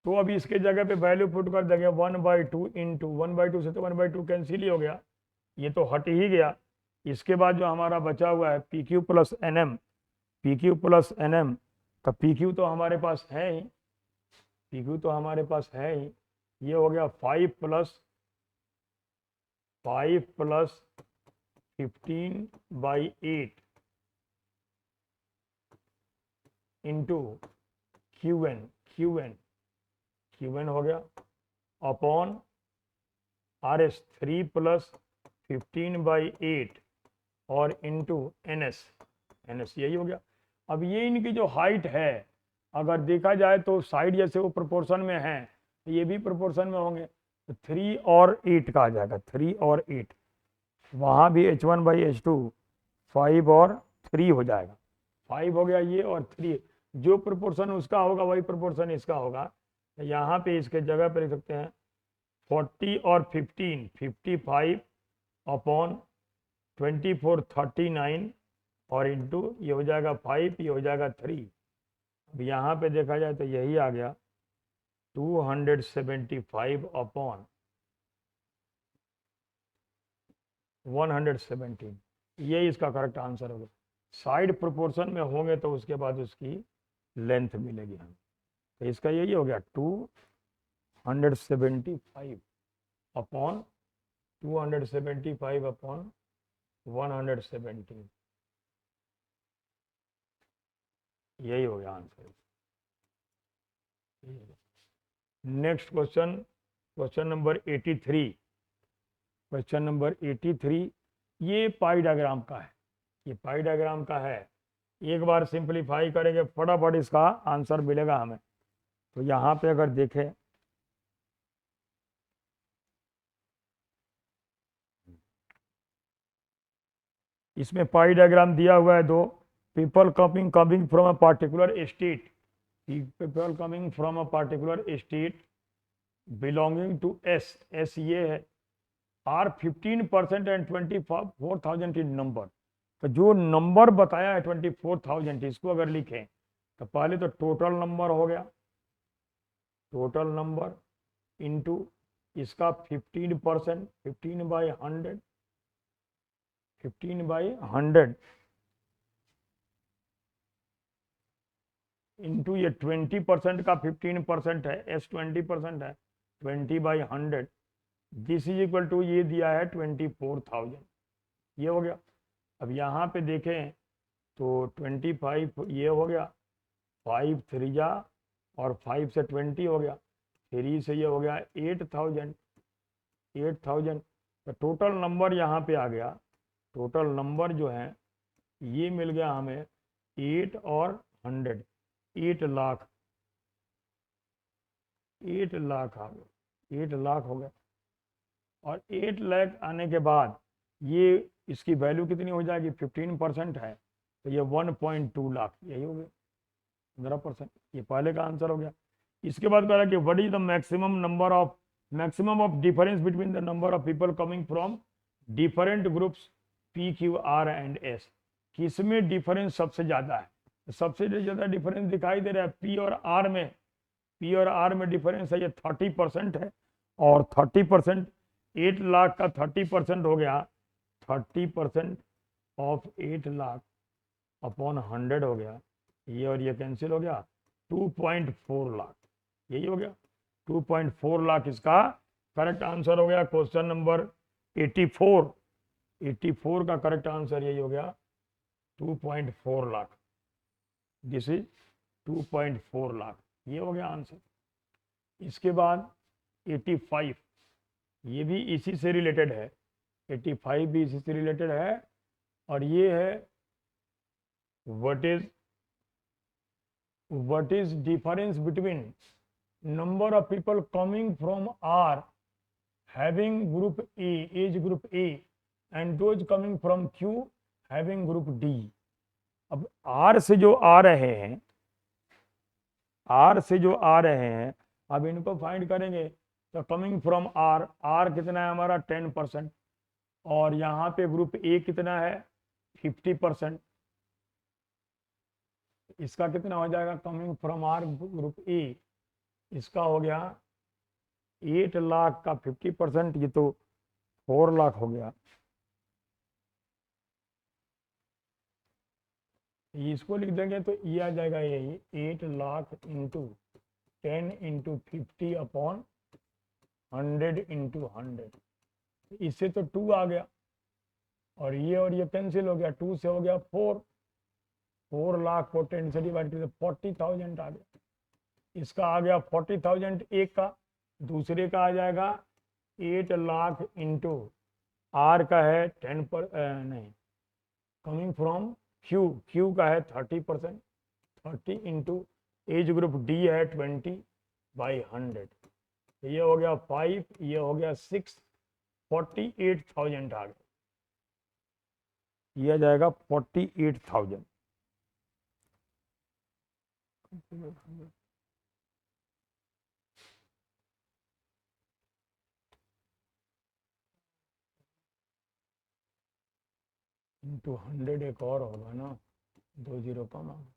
तो अभी इसके जगह पे वैल्यू पुट कर देंगे 1/2 इंटू 1/2 से तो 1/2 कैंसिल ही हो गया, ये तो हट ही गया। इसके बाद जो हमारा बचा हुआ है P Q plus N M, P Q plus N M, तो पी क्यू तो हमारे पास है ही, पी क्यू तो हमारे पास है ही। ये हो गया 5 + 15/8 into Q N, Q N, Q N हो गया अपॉन आर एस 3 + 15/8 और into N S, N S यही हो गया। अब ये इनकी जो हाइट है अगर देखा जाए तो साइड जैसे वो प्रोपोर्शन में है, तो ये भी प्रोपोर्शन में होंगे, तो 3 और 8 का आ जाएगा, 3 और 8। वहाँ भी H1/H2 5 और 3 हो जाएगा, 5 हो गया ये और 3, जो प्रोपोर्शन उसका होगा वही प्रोपोर्शन इसका होगा। तो यहाँ पे इसके जगह पे लिख सकते हैं 40 और 15, 55/24 39 और इंटू ये हो जाएगा 5, ये हो जाएगा 3। अब यहाँ पे देखा जाए तो यही आ गया 275/117, ये इसका करेक्ट आंसर होगा। साइड प्रोपोर्शन में होंगे तो उसके बाद उसकी लेंथ मिलेगी हमें। तो इसका यही हो गया 275/117, यही हो गया answer. Next question, question number 83, question number 83 ये पाई डायग्राम का है, ये पाई डायग्राम का है। एक बार सिंपलीफाई करेंगे फटाफट इसका आंसर मिलेगा हमें। तो यहाँ पे अगर देखें इसमें पाई डायग्राम दिया हुआ है दो, people coming from a particular state, people coming from a particular state belonging to S, S ये है, आर 15% एंड 24,000 इन नंबर। तो जो नंबर बताया है 24,000, इसको अगर लिखें तो पहले तो टोटल नंबर हो गया, टोटल नंबर इंटू इसका 15%, 15/100, 15/100 इंटू ये 20% का 15% है, एस 20% है, 20/100, दिस इज इक्वल टू ये दिया है 24,000, ये हो गया। अब यहाँ पे देखें तो 25 ये हो गया, 5 3 जा और 5 से 20 हो गया, 3 से ये हो गया 8,000, 8,000। तो टोटल नंबर यहाँ पे आ गया, टोटल नंबर जो है ये मिल गया हमें 8 और 100, 8 लाख, 8 लाख आ गया, 8 लाख हो गया। और 8 लाख आने के बाद ये इसकी वैल्यू कितनी हो जाएगी, 15% है तो ये 1.2 लाख, यही हो गया 15%, ये पहले का आंसर हो गया। इसके बाद कह रहा है कि what is the maximum of difference between the number of people coming from different groups P Q are and S, किसमें डिफरेंस सबसे ज्यादा है। तो सबसे ज्यादा डिफरेंस दिखाई दे रहा है पी और आर में, पी और आर में डिफरेंस है ये 30% है, और 30%, 8 लाख का 30% हो गया 30% ऑफ 8 लाख अपॉन 100 हो गया, ये और ये कैंसिल हो गया, 2.4 लाख, यही हो गया 2.4 लाख इसका करेक्ट आंसर हो गया। क्वेश्चन नंबर 84, 84 का करेक्ट आंसर यही हो गया 2.4 लाख, दिस इज 2.4 लाख, ये हो गया आंसर। इसके बाद 85, ये भी इसी से रिलेटेड है, 85 भी इसी से रिलेटेड है, और ये है what is difference between number of people coming from R having group A, age group A, and those coming from Q having group D. अब आर से जो आ रहे हैं, आर से जो आ रहे हैं, अब इनको फाइंड करेंगे तो कमिंग फ्रॉम आर, आर कितना है हमारा 10%, और यहाँ पे ग्रुप ए कितना है 50%, इसका कितना हो जाएगा coming from R group A, इसका हो गया 8 लाख का 50%, ये तो 4 लाख हो गया, इसको लिख देंगे तो ये आ जाएगा यही 8 lakh into 10 into 50 upon 100 into 100। इससे तो 2 आ गया और ये कैंसिल हो गया, 2 से हो गया 4 लाख को 10 से डिवाइड कर 40,000 आ गया। इसका आ गया 40,000 एक का, दूसरे का आ जाएगा 8 लाख इंटू आर का है 10 पर नहीं कमिंग फ्रॉम क्यू का है 30%, 30 इंटू एज ग्रुप डी है 20/100। ये हो गया 5, ये हो गया 6, 48,000 आ गया। ये आ जाएगा 48,000। इंटू 100 एक और होगा ना, 2 जीरो कम आ गया,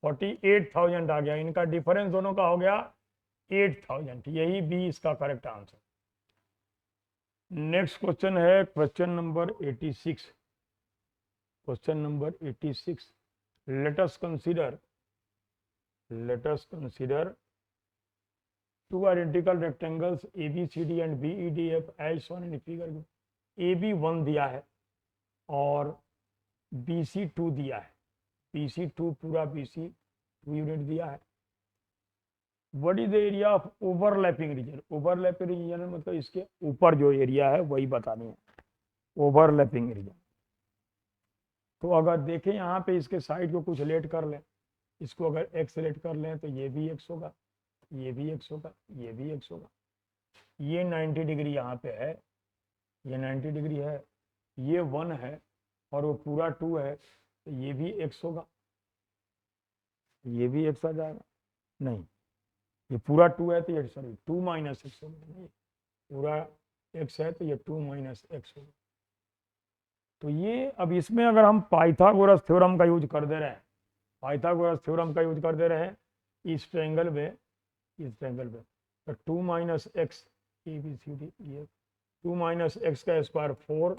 48,000 आ गया। इनका डिफरेंस दोनों का हो गया 8,000। यही बी इसका करेक्ट आंसर। नेक्स्ट क्वेश्चन है question number 86। Question number 86, let us consider two identical rectangles ABCD and BEDF as shown in figure। AB 1 दिया है और BC 2 दिया है। BC 2 पूरा BC 2 यूनिट दिया है। What is the area of overlapping region. Overlapping region मतलब इसके ऊपर जो एरिया है वही बतानी है, ओवरलैपिंग रीजन। तो अगर देखें यहाँ पे इसके साइड को कुछ लेट कर लें, इसको अगर x सेलेक्ट कर लें तो ये भी x होगा, ये भी x होगा, ये भी x होगा। ये 90 डिग्री यहाँ पे है, ये 90 डिग्री है, ये 1 है और वो पूरा 2 है, तो ये भी x होगा, ये भी x आ जाएगा। नहीं, ये पूरा 2 है तो ये सॉरी 2 माइनस एक्स होगा। नहीं, पूरा x है तो ये 2 माइनस एक्स होगा। तो ये अब इसमें अगर हम पाइथागोरस थ्योरम का यूज कर दे रहे हैं, पाइथागोरस थ्योरम का यूज कर दे रहे हैं इस ट्रायंगल में, तो 2 माइनस एक्स ABCD, ये 2 माइनस एक्स का square 4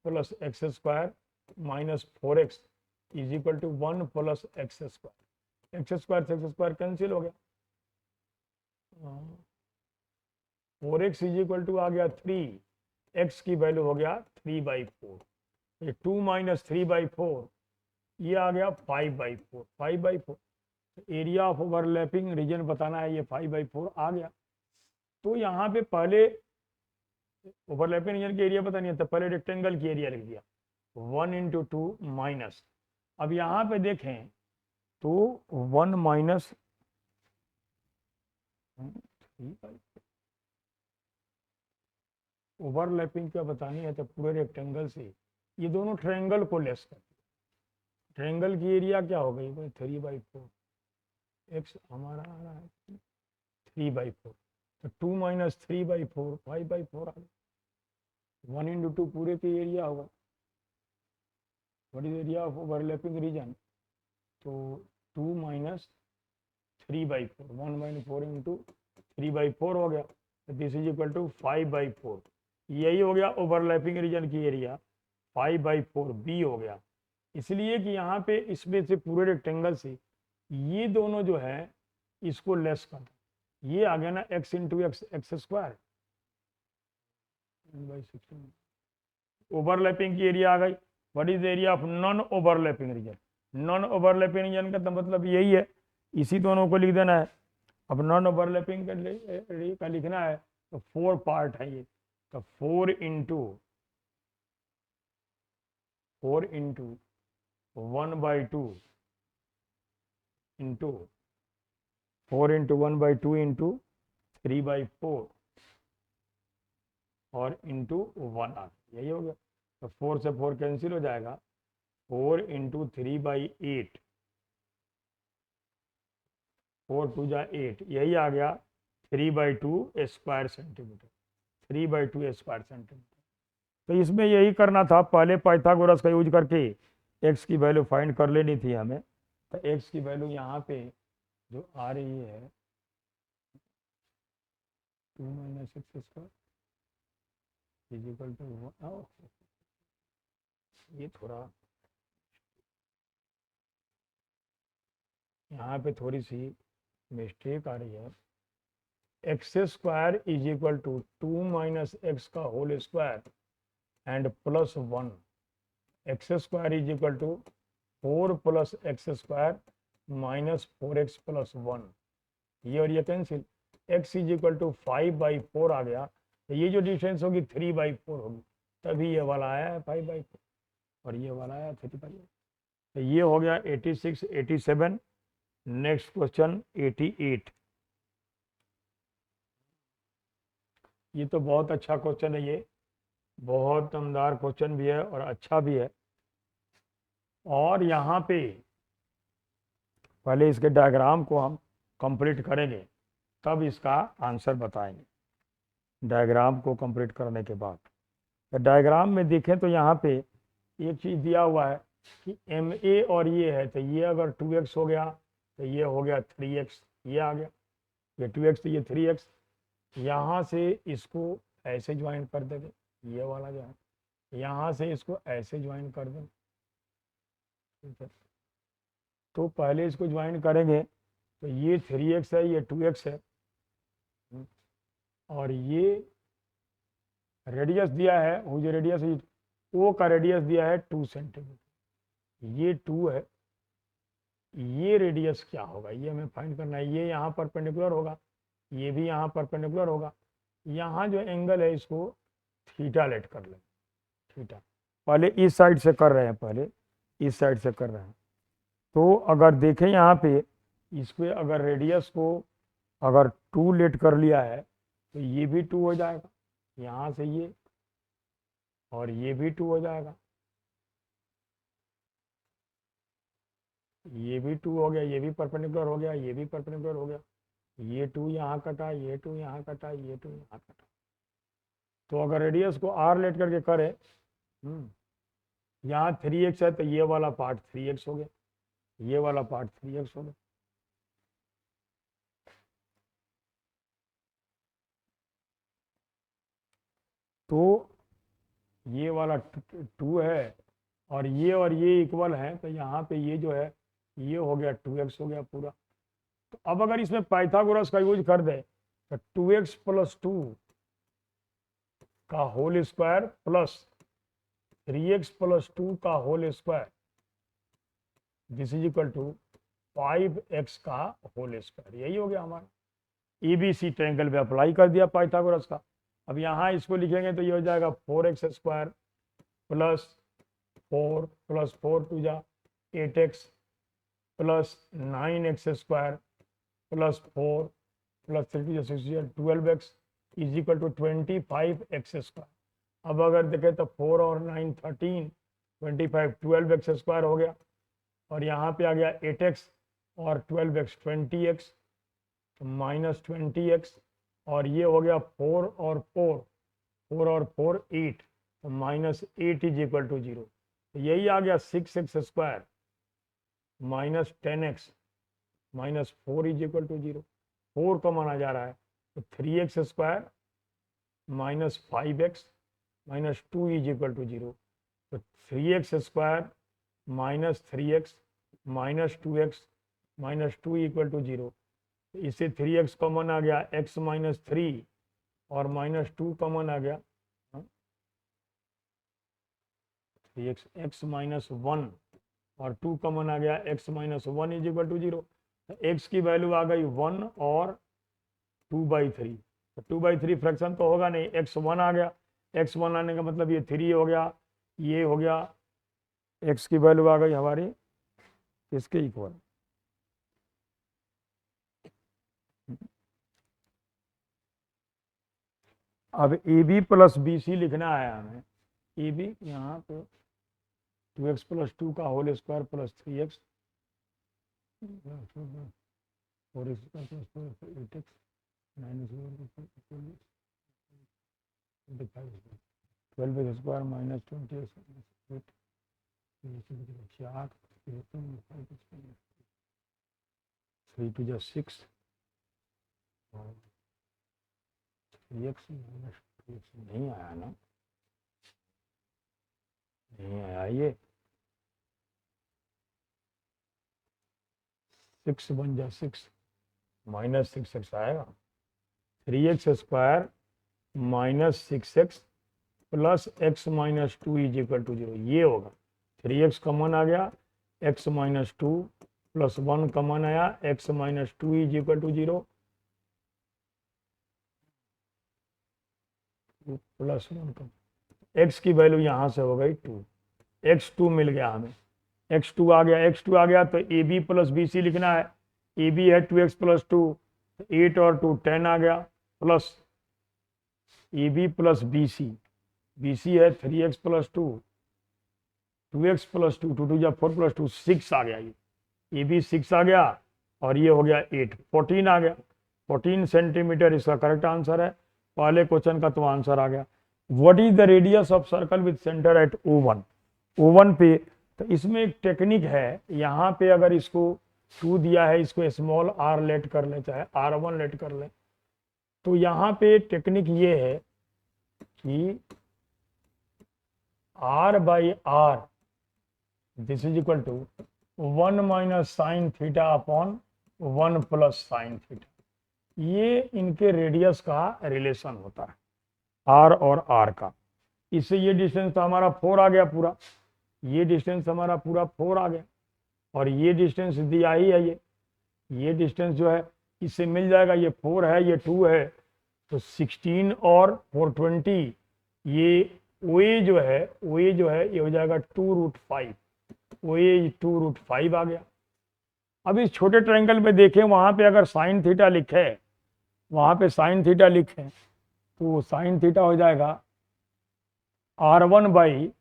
plus x square minus 4x is equal to 1 plus x square. X square से एक्स स्क्वायर कैंसिल हो गया, 4x इज इक्वल टू आ गया 3, x की वैल्यू हो गया 3/4। ये 2 माइनस 3/4 ये आ गया 5/4, 5/4। एरिया ऑफ ओवरलैपिंग रीजन बताना है, ये 5/4 आ गया। तो यहाँ पे पहले ओवरलैपिंग रीजन की एरिया पता नहीं है तो पहले रेक्टेंगल की एरिया लिख दिया 1 इंटू 2 माइनस। अब यहाँ पे देखें तो 1 माइनस ओवरलैपिंग क्या बतानी है तो पूरे रेक्टेंगल से ये दोनों ट्रायंगल को लेस कर, ट्रायंगल की एरिया क्या हो गई 3/4, एक्स हमारा आ रहा है 3/4, तो 2 माइनस 3/4 5/4 आ गया। 1 इंटू 2 पूरे की एरिया होगा। What is area of overlapping region, तो 2 माइनस 3/4, 1/4 इंटू 3/4 हो गया, तो दिस इज इक्वल टू 5/4। यही हो गया ओवरलैपिंग रीजन की एरिया, 5/4 बी हो गया। इसलिए कि यहाँ पे इसमें से पूरे रेक्टेंगल से ये दोनों जो है इसको लेस कर, ये आ गया ना x into x, x square overlapping की एरिया आ गई। What is area of non overlapping region. Non overlapping region का तो मतलब यही है, इसी दोनों को लिख देना है। अब नॉन ओवरलैपिंग का लिखना है तो 4 पार्ट है ये, तो 4 इंटू 1/2 इंटू 4 इंटू 1/2 इंटू 3/4 और इंटू 1 आ, यही हो गया। तो 4 से 4 कैंसिल हो जाएगा, 4 इंटू 3/8, 4 2 जा 8, यही आ गया 3/2 स्क्वायर सेंटीमीटर, 3/2 स्क्वायर सेंटीमीटर। तो इसमें यही करना था, पहले पाइथागोरस का यूज करके एक्स की वैल्यू फाइंड कर लेनी थी हमें। तो एक्स की वैल्यू यहाँ पे जो आ रही है 2 minus x square is equal to, ये थोड़ा यहाँ पे थोड़ी सी मिस्टेक आ रही है। X square is equal to 2 minus x का whole square and plus 1। X square is equal to 4 plus x square minus 4x plus 1। ये और ये cancel, x is equal to 5/4 आ गया, तो ये जो डिस्टेंस होगी 3/4 होगी, तभी ये वाला आया है 5/4 और ये वाला आया 3/4। तो ये हो गया 86, 87। Next question 88। ये तो बहुत अच्छा क्वेश्चन है, ये बहुत दमदार क्वेश्चन भी है और अच्छा भी है। और यहाँ पे पहले इसके डायग्राम को हम कंप्लीट करेंगे, तब इसका आंसर बताएंगे डायग्राम को कंप्लीट करने के बाद। तो डायग्राम में देखें तो यहाँ पे एक चीज़ दिया हुआ है कि MA और ये है, तो ये अगर 2x हो गया तो ये हो गया 3x, ये आ गया, ये 2x तो ये 3x। यहाँ से इसको ऐसे ज्वाइन कर देंगे, ये वाला जो है, यहाँ से इसको ऐसे ज्वाइन कर देंगे, ठीक है। तो पहले इसको ज्वाइन करेंगे तो ये 3x है, ये 2x है, और ये रेडियस दिया है, वो जो रेडियस है O का रेडियस दिया है 2 सेंटीमीटर, ये 2 है। ये रेडियस क्या होगा ये हमें फाइंड करना है। ये यहाँ परपेंडिकुलर होगा, ये भी यहाँ परपेंडिकुलर होगा। यहाँ जो एंगल है इसको थीटा लेट कर लें, थीटा। पहले इस साइड से कर रहे हैं, पहले इस साइड से कर रहे हैं। तो अगर देखें यहाँ पे इसको, अगर रेडियस को अगर 2 लेट कर लिया है तो ये भी 2 हो जाएगा, यहाँ से ये, और ये भी 2 हो जाएगा, ये भी 2 हो गया, ये भी परपेंडिकुलर हो गया, ये भी परपेंडिकुलर हो गया, ये 2 यहाँ कटा, ये 2 यहाँ कटा, ये 2 यहाँ कटा। तो अगर रेडियस को r लेट करके करें, यहाँ 3x है तो ये वाला पार्ट 3x हो गया, ये वाला पार्ट 3x हो गया। तो ये वाला 2 है और ये इक्वल है, तो यहाँ पे ये जो है ये हो गया 2x हो गया पूरा। तो अब अगर इसमें पाइथागोरस का यूज कर दे तो 2x प्लस 2 का whole square plus 3x plus 2 का whole square, this is equal to 5x का होल स्क्वायर। यही हो गया हमारा, ABC ट्रायंगल पे अप्लाई कर दिया पाइथागोरस का। अब यहाँ इसको लिखेंगे तो ये हो जाएगा 4x स्क्वायर प्लस 4 प्लस 4 टू जा 8x plus 9x square plus 4 plus 3 टू जा 6 12x is equal to 25x square. अब अगर देखें तो 4 और 9 13, 25 12x स्क्वायर हो गया, और यहाँ पे आ गया 8x और 12x 20x माइनस 20x, और ये हो गया 4 और 4 8, तो माइनस 8 इज इक्वल टू 0। तो यही आ गया 6x square minus 10x minus 4 is equal to 0। 4 का माना जा रहा है, तो 3x square minus 5x minus 2 is equal to 0। तो 3x square minus 3x minus 2x minus 2 equal to 0। इससे 3x कॉमन आ गया, x माइनस 3 और माइनस 2 कॉमन आ गया, 3x x माइनस 1 और 2 कॉमन आ गया, x minus 1 is equal to 0। x की वैल्यू आ गई 1 और 2/3। तो 2/3 फ्रैक्शन तो होगा नहीं, x1 आ गया, x1 आने का मतलब ये 3 हो गया, ये हो गया, x की वैल्यू आ गई हमारी इसके इक्वल। अब AB प्लस BC लिखना है हमें। AB यहाँ पे 2x प्लस 2 का whole square plus 3x 4x plus 8x minus 12x square minus 20x 4 3 टू जा 6 और 3x माइनस 2x नहीं आया ना, नहीं आया ये 6 बन जा 6 माइनस 6x आएगा, 3x² minus 6x plus x minus 2 is equal to 0, ये होगा। 3x कॉमन आ गया, x माइनस 2 प्लस 1 कॉमन आया, x minus 2 is equal to 0 plus 1 common, x की वैल्यू यहाँ से हो गई 2, x2 मिल गया हमें, x2 आ गया, x2 आ गया तो ab प्लस bc लिखना है, ab है 2x प्लस 2, 8 और 2 10 आ गया, plus ab plus bc, bc है 3x प्लस 2, 2x प्लस 2, 2 या 4 प्लस 2 6 आ गया, ये भी 6 आ गया और ये हो गया 8, 14 आ गया, 14 सेंटीमीटर इसका करेक्ट आंसर है पहले क्वेश्चन का, तो आंसर आ गया। What is the radius of circle with centre at O1, O1 पे, तो इसमें एक टेक्निक है, यहाँ पे अगर इसको 2 दिया है, इसको स्मॉल r लेट कर ले, चाहे r1 लेट कर ले, तो यहाँ पे टेक्निक ये है कि r by r this is equal to 1 minus sine theta upon 1 plus sine theta, ये इनके रेडियस का रिलेशन होता है r और r का। इससे ये डिस्टेंस तो हमारा 4 आ गया पूरा, ये डिस्टेंस हमारा पूरा 4 आ गया, और ये डिस्टेंस दिया ही है, ये डिस्टेंस जो है इससे मिल जाएगा, ये 4 है ये 2 है, तो 16 और 420, ये OA जो है ये हो जाएगा 2√5, OA 2√5 आ गया। अब इस छोटे ट्रायंगल में देखें, वहां पे अगर साइन थीटा लिखे, वहां पे साइन थीटा लिखें, तो साइन थीटा हो जाएगा R1 बाई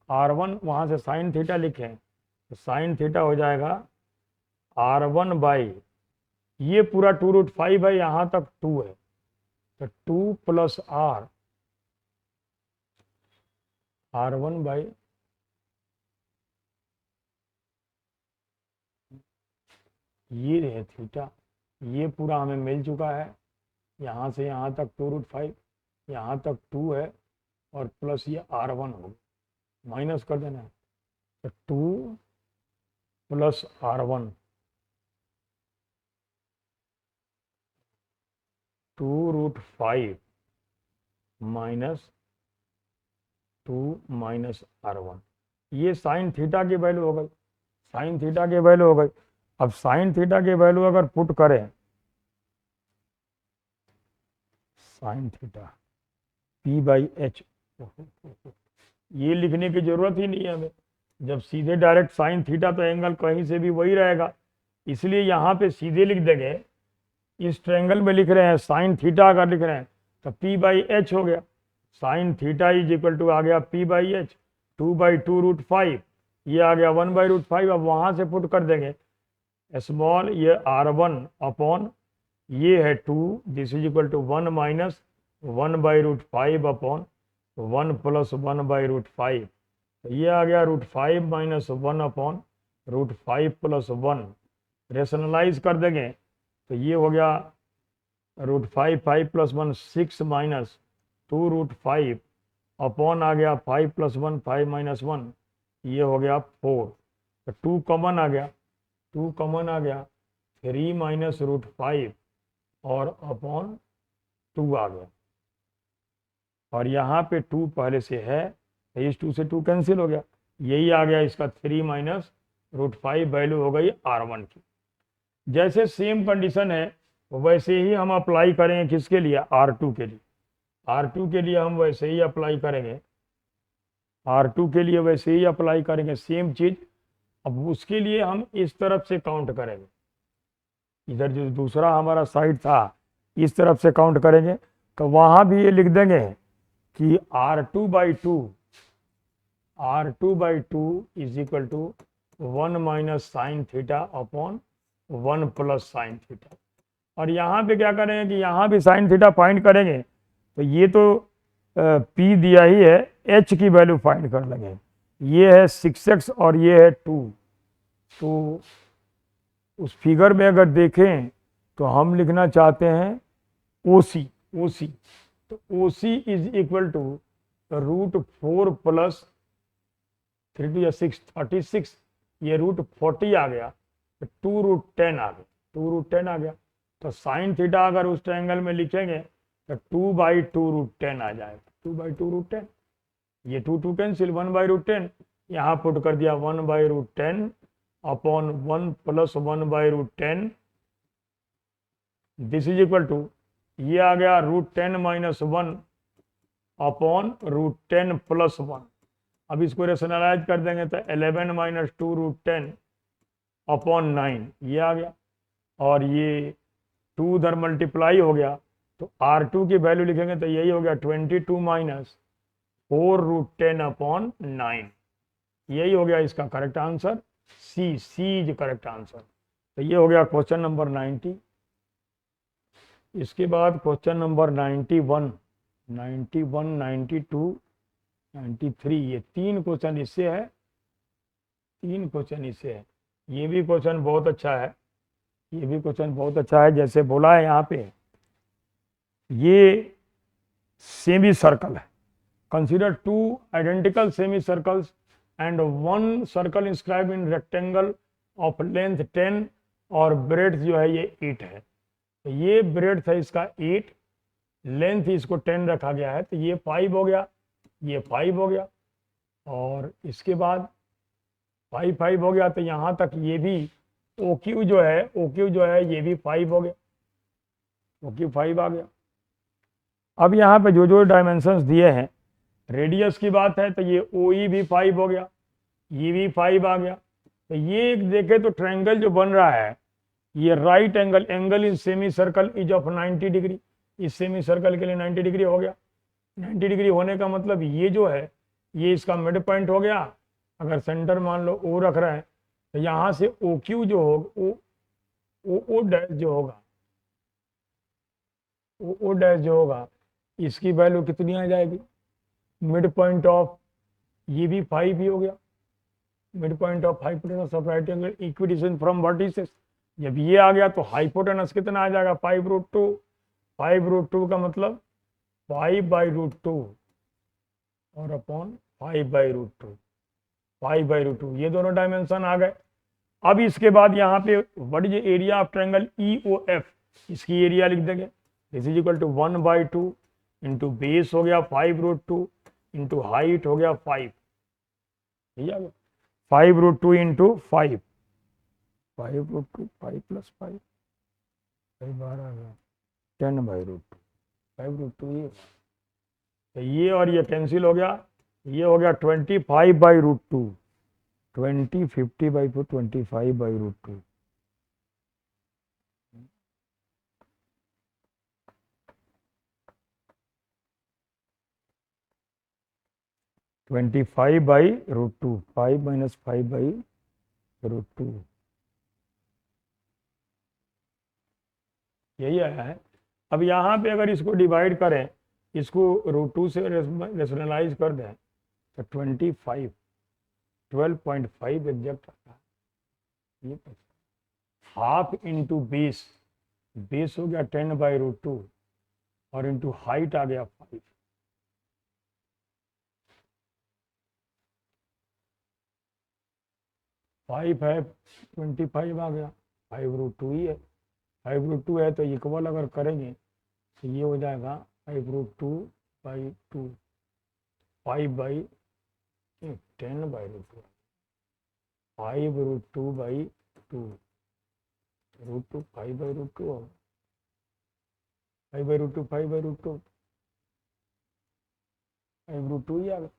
R1, वहां से साइन थीटा लिखें तो साइन थीटा हो जाएगा R1 बाई, ये पूरा 2√5 है, यहां तक 2 है, तो 2 प्लस R1 बाई, ये है थीटा, ये पूरा हमें मिल चुका है, यहाँ से यहाँ तक 2√5, यहाँ तक 2 है, और प्लस ये R1 होगा, माइनस कर देना है, तो 2 plus R1, 2√5 minus 2 minus R1, ये साइन थीटा की वैल्यू हो गई, साइन थीटा की वैल्यू हो गई। अब साइन थीटा की वैल्यू अगर पुट करें, साइन थीटा P/H, ये लिखने की जरूरत ही नहीं है हमें, जब सीधे डायरेक्ट साइन थीटा, तो एंगल कहीं से भी वही रहेगा, इसलिए यहाँ पे सीधे लिख देंगे, इस ट्रायंगल में लिख रहे हैं साइन थीटा अगर लिख रहे हैं तो P/H हो गया, sine theta is equal to आ गया P/H, 2/2√5, ये आ गया 1/√5। अब वहां से पुट कर देंगे स्मॉल, ये R1 अपॉन ये है 2, this is equal to 1 minus 1/√5 upon 1 plus 1/√5, तो ये आ गया √5 माइनस 1 अपॉन √5 प्लस 1, रेशनलाइज कर देंगे तो ये हो गया √5, 5 प्लस 1 6 माइनस 2√5 अपॉन आ गया 5 प्लस 1 5 माइनस 1, ये हो गया 4, तो 2 कॉमन आ गया, 2 कॉमन आ गया, 3 माइनस √5 और अपॉन 2 आ गया, और यहाँ पे 2 पहले से है, इस 2 से 2 कैंसिल हो गया, यही आ गया इसका 3 माइनस √5 वैल्यू हो गई R1 की। जैसे सेम कंडीशन है वैसे ही हम अप्लाई करेंगे, किसके लिए, R2 के लिए, R2 के लिए हम वैसे ही अप्लाई करेंगे, R2 के लिए वैसे ही अप्लाई करेंगे सेम चीज। अब उसके लिए हम इस तरफ से काउंट करेंगे, इधर जो दूसरा हमारा साइड था इस तरफ से काउंट करेंगे, तो वहां भी ये लिख देंगे कि R2/2 is equal to 1 minus sine theta upon 1 plus sine theta. और यहाँ पे क्या करेंगे कि यहाँ भी साइन थीटा फाइंड करेंगे, तो ये तो P दिया ही है, H की वैल्यू फाइंड कर लेंगे, ये है 6x और ये है 2, तो उस फिगर में अगर देखें तो हम लिखना चाहते हैं OC, तो OC is equal to √4 plus 3 2 6 36, ये √40 आ गया, तो 2√10 आ गया, 2√10 आ गया। तो साइन थीटा अगर उस ट्रायंगल में लिखेंगे तो 2/2√10 आ जाएगा, 2/2√10। ये 2 कैंसिल, 1/√10 यहाँ पुट कर दिया, 1/√10 upon 1 + 1/√10, this is equal to, ये आ गया √10 - 1 अपॉन √10 + 1। अब इसको रेशनलाइज कर देंगे तो 11 - 2√10 अपॉन 9 ये आ गया, और ये 2 उधर मल्टीप्लाई हो गया, तो R2 की वैल्यू लिखेंगे तो यही हो गया 22 - 4√10 अपॉन 9। यही हो गया इसका correct answer, C is correct answer. तो ये हो गया क्वेश्चन नंबर 90। इसके बाद क्वेश्चन नंबर 91, 92, 93, ये 3 क्वेश्चन इससे है, 3 क्वेश्चन इससे है। ये भी क्वेश्चन बहुत अच्छा है, ये भी क्वेश्चन बहुत अच्छा है। जैसे बोला है यहाँ पे, ये सेमी सर्कल है, consider 2 identical semi circles and 1 circle inscribe in rectangle of length 10 और ब्रेड्थ जो है ये 8 है। तो ये ब्रेड्थ है इसका 8, लेंथ इसको 10 रखा गया है, तो ये 5 हो गया, ये 5 हो गया, और इसके बाद 5 हो गया, तो यहाँ तक ये भी OQ जो है ये भी 5 हो गया, OQ 5 आ गया। अब यहाँ पे जो डायमेंशंस दिए हैं, रेडियस की बात है तो ये OE भी 5 हो गया, ये भी 5 आ गया। तो ये एक देखे तो ट्रायंगल जो बन रहा है, ये right angle in semi circle is of 90 degree, इस सेमी सर्कल के लिए 90 डिग्री हो गया। 90 डिग्री होने का मतलब ये जो है ये इसका मिड पॉइंट हो गया। अगर सेंटर मान लो O रख रहे हैं, तो यहाँ से OQ जो होगा, ओ डैश जो होगा, ओ डैश जो होगा, इसकी वैल्यू कितनी आ जाएगी, मिड पॉइंट ऑफ, ये भी 5 ही हो गया, mid point of hypotenuse of right angle equidistance from vertices. जब ये आ गया तो हाइपोटेनस कितना आ जाएगा, 5√2, 5√2 का मतलब 5/√2 और अपॉन 5/√2, 5/√2, ये दोनों डायमेंशन आ गए। अब इसके बाद यहाँ पे what is area of triangle EOF, इसकी एरिया लिख देंगे, this is equal to 1/2 into base हो गया 5√2 इंटू हाइट हो गया 5, ठीक है, 5√2 इंटू 5, 5√2, 5 + 5, 12 आ गया, 10/√2, 5√2 ये, तो ये और ये कैंसिल हो गया, ये हो गया 25/√2, 20, 50/4, 25/√2। (25/√2), 5 - 5/√2, यही आया है। अब यहाँ पे अगर इसको डिवाइड करें, इसको √2 से रेशनलाइज कर दें, तो 25, 12.5 एग्जैक्ट आता है। ये हाफ इंटू बेस, बेस हो गया 10/√2 और इंटू हाइट आ गया 5, 5 है, 25 आ गया, 5√2 ही है, 5√2 है, तो इक्वल अगर करेंगे तो ये हो जाएगा 5√2/2, 5/10/√2, 5√2/2, √2 5/√2 होगा, 5/√2, 5/√2, 5√2 ही आ गया,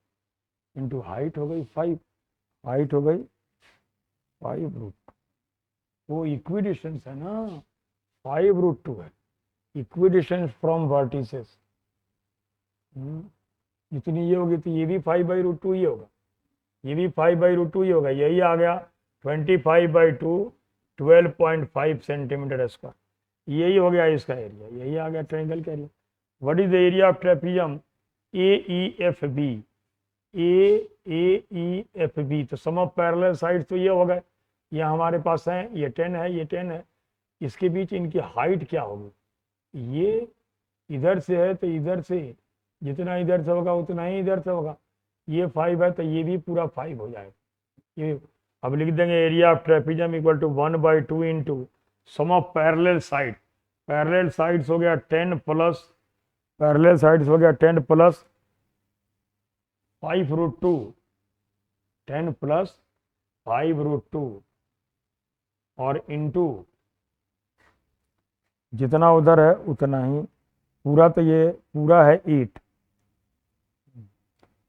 इंटू हाइट हो गई 5, हाइट हो गई 5√2, वो इक्विडिस्टेंस है ना, 5√2 है, इक्विडिस्टेंस फ्रॉम वर्टिसेस। जितनी ये होगी तो ये भी 5/√2 ही होगा, ये भी 5/√2 ही होगा, यही आ गया 25/2, 12.5 सेंटीमीटर स्क्वायर, यही हो गया इसका एरिया, यही आ गया ट्रायंगल का area. What is the area of trapezium AEFB, AEFB, तो सम ऑफ पैरेलल साइड तो ये हो गए, ये हमारे पास है, ये 10 है, ये 10 है, इसके बीच इनकी हाइट क्या होगी, ये इधर से है तो इधर से जितना इधर से होगा उतना ही इधर से होगा, ये 5 है तो ये भी पूरा 5 हो जाएगा, ये अब लिख देंगे area of trapezium equal to 1/2 into sum of parallel side. Parallel sides हो गया 10 प्लस, पैरेलल साइड्स हो गया 10 प्लस 5√2, 10 प्लस 5√2 और इंटू जितना उधर है उतना ही, पूरा तो ये पूरा है 8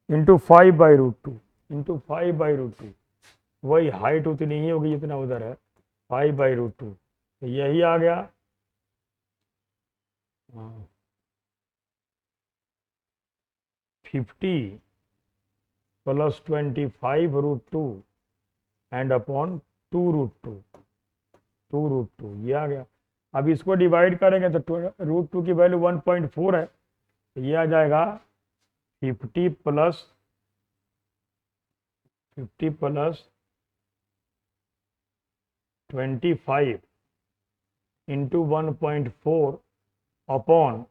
इंटू 5/√2 इंटू 5/√2, वही हाइट उतनी ही होगी जितना उधर है 5/√2, तो यही आ गया 50 प्लस 25√2 एंड अपॉन 2√2, 2√2 ये आ गया। अब इसको डिवाइड करेंगे तो √2 की वैल्यू 1.4 है, तो ये आ जाएगा 50 प्लस 25 इंटू 1.4 अपॉन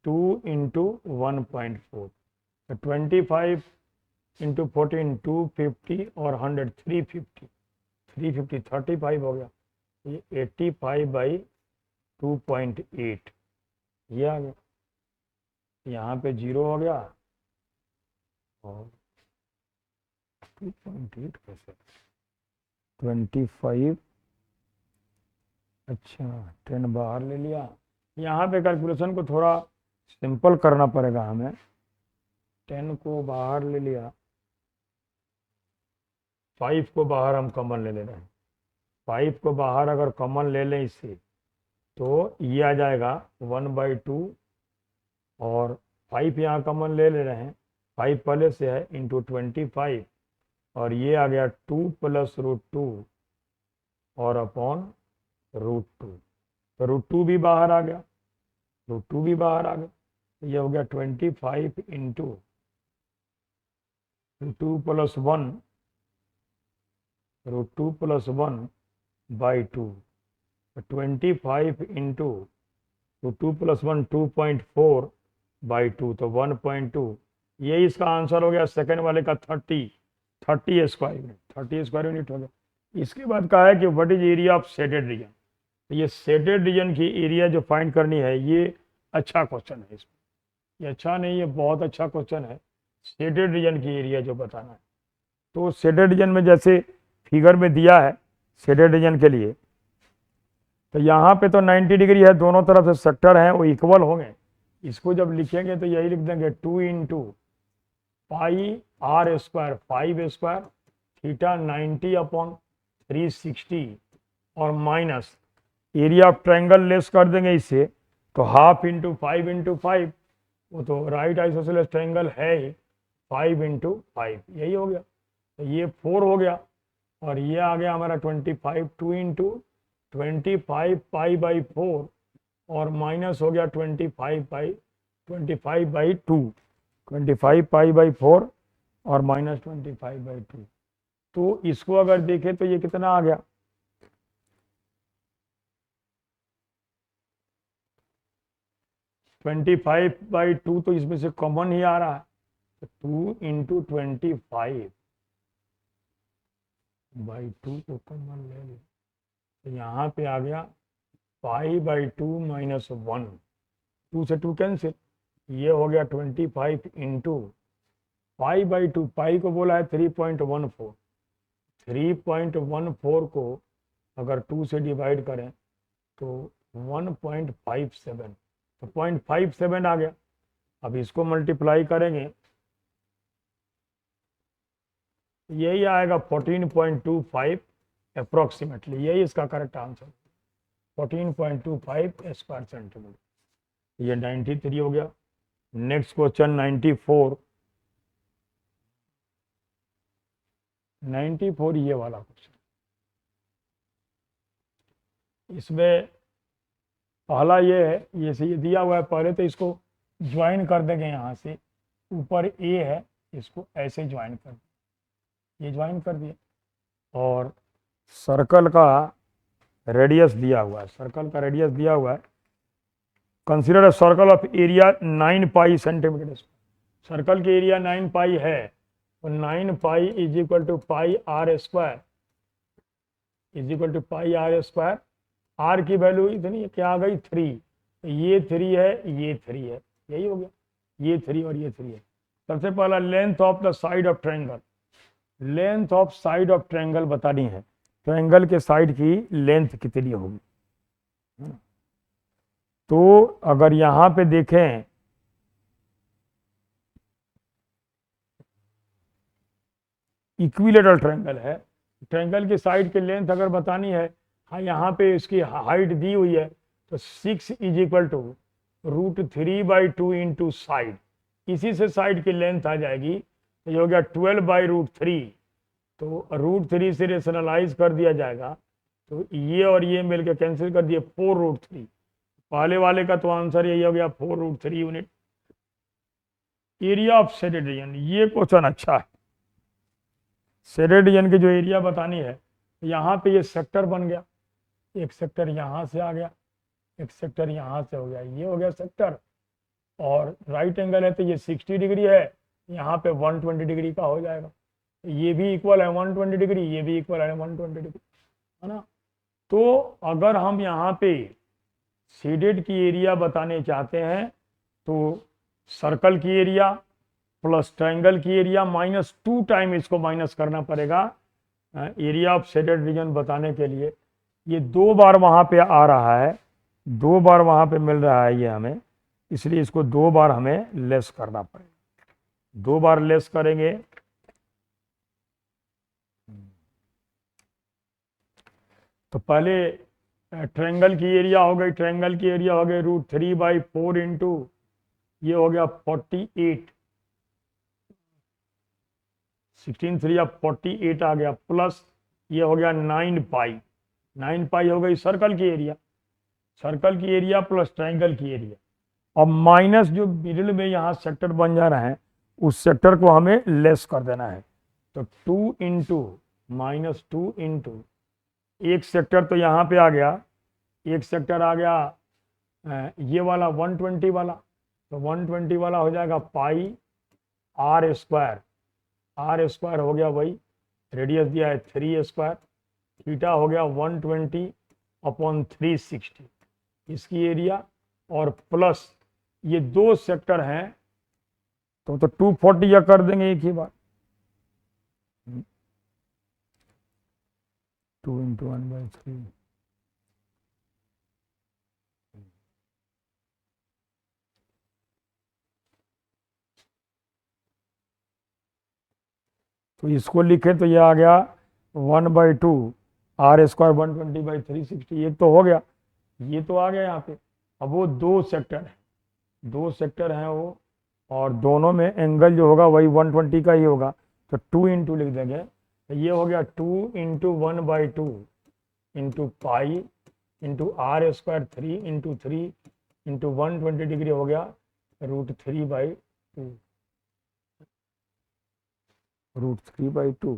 2 इंटू 1.4, तो 25 इंटू 14 250 और 100 350 35 हो गया, ये 85/2.8 ये आ गया। यहाँ पे 0 हो गया और 2.8 कैसे 25, अच्छा 10 बाहर ले लिया। यहाँ पे कैलकुलेशन को थोड़ा सिंपल करना पड़ेगा हमें, 10 को बाहर ले लिया, 5 को बाहर हम कॉमन ले रहे हैं, 5 को बाहर अगर कॉमन ले लें इससे तो ये आ जाएगा 1/2 और 5 यहाँ कॉमन ले रहे हैं, 5 पहले से है इंटू 25 और ये आ गया 2 प्लस √2 और अपॉन √2, तो √2 भी बाहर आ गया, √2 भी बाहर आ गया, ये हो गया 25 into 2 plus 1 √2 plus 1/2, 25 into 2 plus 1 2.4/2, तो 1.2, ये इसका आंसर हो गया सेकंड वाले का 30 स्क्वायर यूनिट हो गया। इसके बाद कहा है कि what is area of shaded reason, तो ये शेडेड रीजन की एरिया जो फाइंड करनी है, ये अच्छा क्वेश्चन है, इसमें ये अच्छा नहीं, ये बहुत अच्छा क्वेश्चन है, शेडेड रीजन की एरिया जो बताना है। तो शेडेड रीजन में जैसे फिगर में दिया है शेडेड रीजन के लिए, तो यहाँ पे तो 90 डिग्री है, दोनों तरफ से सेक्टर हैं वो इक्वल होंगे, इसको जब लिखेंगे तो यही लिख देंगे 2 into pi r square 5 square theta 90/360 और minus area of triangle less कर देंगे इससे, तो हाफ इंटू 5 वो तो राइट आइसोसेलेस ट्रायंगल है ही, 5 इंटू 5 यही हो गया, तो ये 4 हो गया और ये आ गया हमारा 25, 2 इंटू 25 π/4 और माइनस हो गया 25/2, 25 π/4 और माइनस 25/2, तो इसको अगर देखें तो ये कितना आ गया 25/2, तो इसमें से कॉमन ही आ रहा है, तो 2 इंटू 25/2 को कॉमन ले लें, तो यहाँ पे आ गया π/2 माइनस 1, 2 से 2 कैंसिल, ये हो गया 25 इंटू π/2, पाई को बोला है 3.14, 3.14 को अगर 2 से डिवाइड करें तो 1.57, तो 0.57 आ गया। अब इसको मल्टीप्लाई करेंगे यही आएगा 14.25 अप्रोक्सीमेटली, यही इसका करेक्ट आंसर 14.25 स्क्वायर सेंटीमीटर, ये 93 हो गया। नेक्स्ट क्वेश्चन 94 ये वाला क्वेश्चन, इसमें पहला ये है, ये से ये दिया हुआ है, पहले तो इसको ज्वाइन कर देंगे, यहाँ से ऊपर ए है इसको ऐसे ज्वाइन कर दें, ये ज्वाइन कर दिए और सर्कल का रेडियस दिया हुआ है, सर्कल का रेडियस दिया हुआ है, consider a circle of area 9 pi centimetre, circle की एरिया 9 पाई है, तो 9 pi is equal to pi r square is equal to pi are square. R की वैल्यू इतनी क्या आ गई 3, ये 3 है, ये 3 है, यही हो गया, ये 3 और ये 3 है। सबसे पहला length of the side of triangle, length of side of triangle बतानी है, ट्रायंगल के साइड की लेंथ कितनी होगी। तो अगर यहां पे देखें इक्विलेटरल ट्रायंगल है, ट्रायंगल की साइड की लेंथ अगर बतानी है, हाँ यहाँ पे इसकी हाइट दी हुई है, तो 6 is equal to √3/2 into side, इसी से साइड की लेंथ आ जाएगी, तो ये हो गया 12/√3। तो √3 से रेशनलाइज कर दिया जाएगा, तो ये और ये मिलकर कैंसिल कर दिए 4√3। पहले वाले का तो आंसर यही हो गया 4√3 unit. Area of shaded reason, ये क्वेश्चन अच्छा है। शेडेड रीजन की जो एरिया बतानी है, यहाँ पे ये सेक्टर बन गया, एक सेक्टर यहाँ से आ गया, एक सेक्टर यहाँ से हो गया, ये हो गया सेक्टर, और राइट एंगल है तो ये 60 डिग्री है, यहाँ पे 120 डिग्री का हो जाएगा, ये भी इक्वल है 120 डिग्री, ये भी इक्वल है 120 डिग्री, है ना। तो अगर हम यहाँ पे शेडेड की एरिया बताने चाहते हैं, तो सर्कल की एरिया प्लस ट्रायंगल की एरिया -2 टाइम इसको माइनस करना पड़ेगा एरिया ऑफ शेडेड रीजन बताने के लिए। ये 2 बार वहाँ पे आ रहा है, 2 बार वहाँ पे मिल रहा है ये हमें, इसलिए इसको 2 बार हमें लेस करना पड़ेगा। 2 बार लेस करेंगे तो पहले ट्रायंगल की एरिया हो गई, ट्रायंगल की एरिया हो गई √3/4 इंटू ये हो गया 48, 16 3 48 आ गया, प्लस ये हो गया 9 पाई, 9 पाई हो गई सर्कल की एरिया, सर्कल की एरिया प्लस ट्रायंगल की एरिया, और माइनस जो मिडिल में यहाँ सेक्टर बन जा रहा है, उस सेक्टर को हमें लेस कर देना है। तो 2 इंटू -2 इंटू एक सेक्टर तो यहाँ पे आ गया, एक सेक्टर आ गया ये वाला 120 वाला, तो 120 वाला हो जाएगा पाई आर स्क्वायर, आर स्क्वायर हो गया वही, रेडियस दिया है 3 स्क्वायर, थीटा हो गया 120/360 इसकी एरिया, और प्लस ये 2 सेक्टर हैं, तो 240 या कर देंगे एक ही बार, 2 × 1/3, तो इसको लिखे तो ये आ गया 1/2 आर स्क्वायर 120/360, ये तो हो गया, ये तो आ गया यहाँ पे। अब वो 2 सेक्टर है, 2 सेक्टर हैं वो, और दोनों में एंगल जो होगा वही 120 का ही होगा, तो 2 इंटू लिख देंगे, तो ये हो गया 2 into 1/2 into pi into R square 3 into 3 into 120 degree हो गया √3/2, √3/2।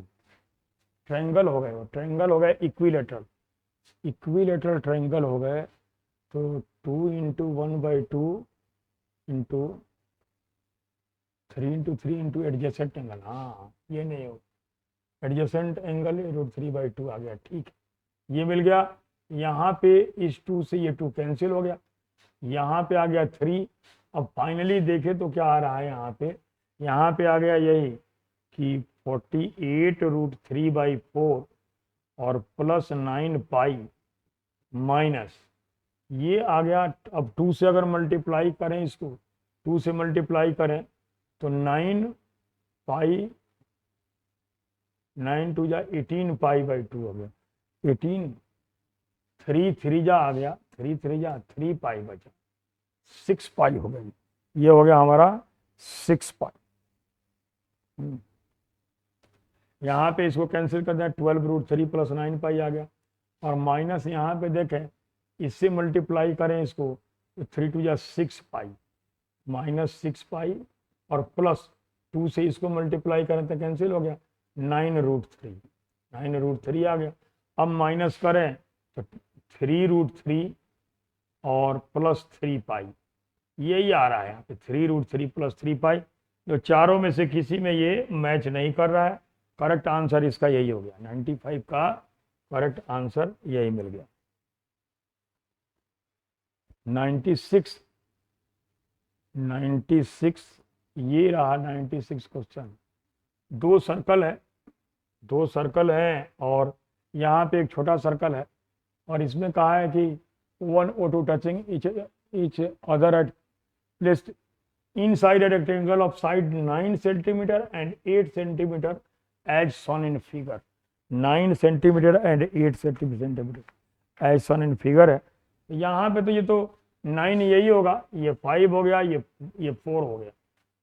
ट्रायंगल हो गए, वो ट्रायंगल हो गए इक्विलेटरल, इक्विलेटरल ट्रायंगल हो गए, तो 2 into 1/2 into 3 into 3 into adjacent angle, हाँ ये नहीं हो, एडजेसेंट एंगल √3/2 आ गया, ठीक है, ये मिल गया। यहाँ पे इस 2 से ये 2 कैंसिल हो गया, यहाँ पे आ गया 3। अब फाइनली देखें तो क्या आ रहा है यहाँ पे आ गया यही कि 48 √3/4 और प्लस 9 पाई माइनस ये आ गया। अब 2 से अगर मल्टीप्लाई करें, इसको 2 से मल्टीप्लाई करें तो 9 पाई 9 2 जा 18 पाई/2 हो गया, 18 3 3 जा आ गया, 3 3 जा 3 पाई बचा, 6 पाई हो गई, ये हो गया हमारा 6 पाई। यहाँ पे इसको कैंसिल कर दें, 12√3 प्लस 9 पाई आ गया, और माइनस यहाँ पे देखें इससे मल्टीप्लाई करें इसको तो 3 2 जा 6 पाई -6 पाई, और प्लस 2 से इसको मल्टीप्लाई करें तो कैंसिल हो गया 9√3 आ गया। अब माइनस करें तो 3√3 और प्लस 3 पाई, यही आ रहा है यहाँ पे 3√3 प्लस 3 पाई, जो चारों में से किसी में ये मैच नहीं कर रहा है। करेक्ट आंसर इसका यही हो गया, 95 का करेक्ट आंसर यही मिल गया। 96 ये रहा 96 क्वेश्चन। दो सर्कल है और यहाँ पे एक छोटा सर्कल है और इसमें कहा है कि one O two touching each other at placed inside a rectangle of side 9 centimeter and 8 centimeter as shown in figure। 9 centimeter and 8 centimeter as shown in figure है। यहाँ पे तो ये तो 9 यही होगा, ये 5 हो गया, ये 4 हो गया,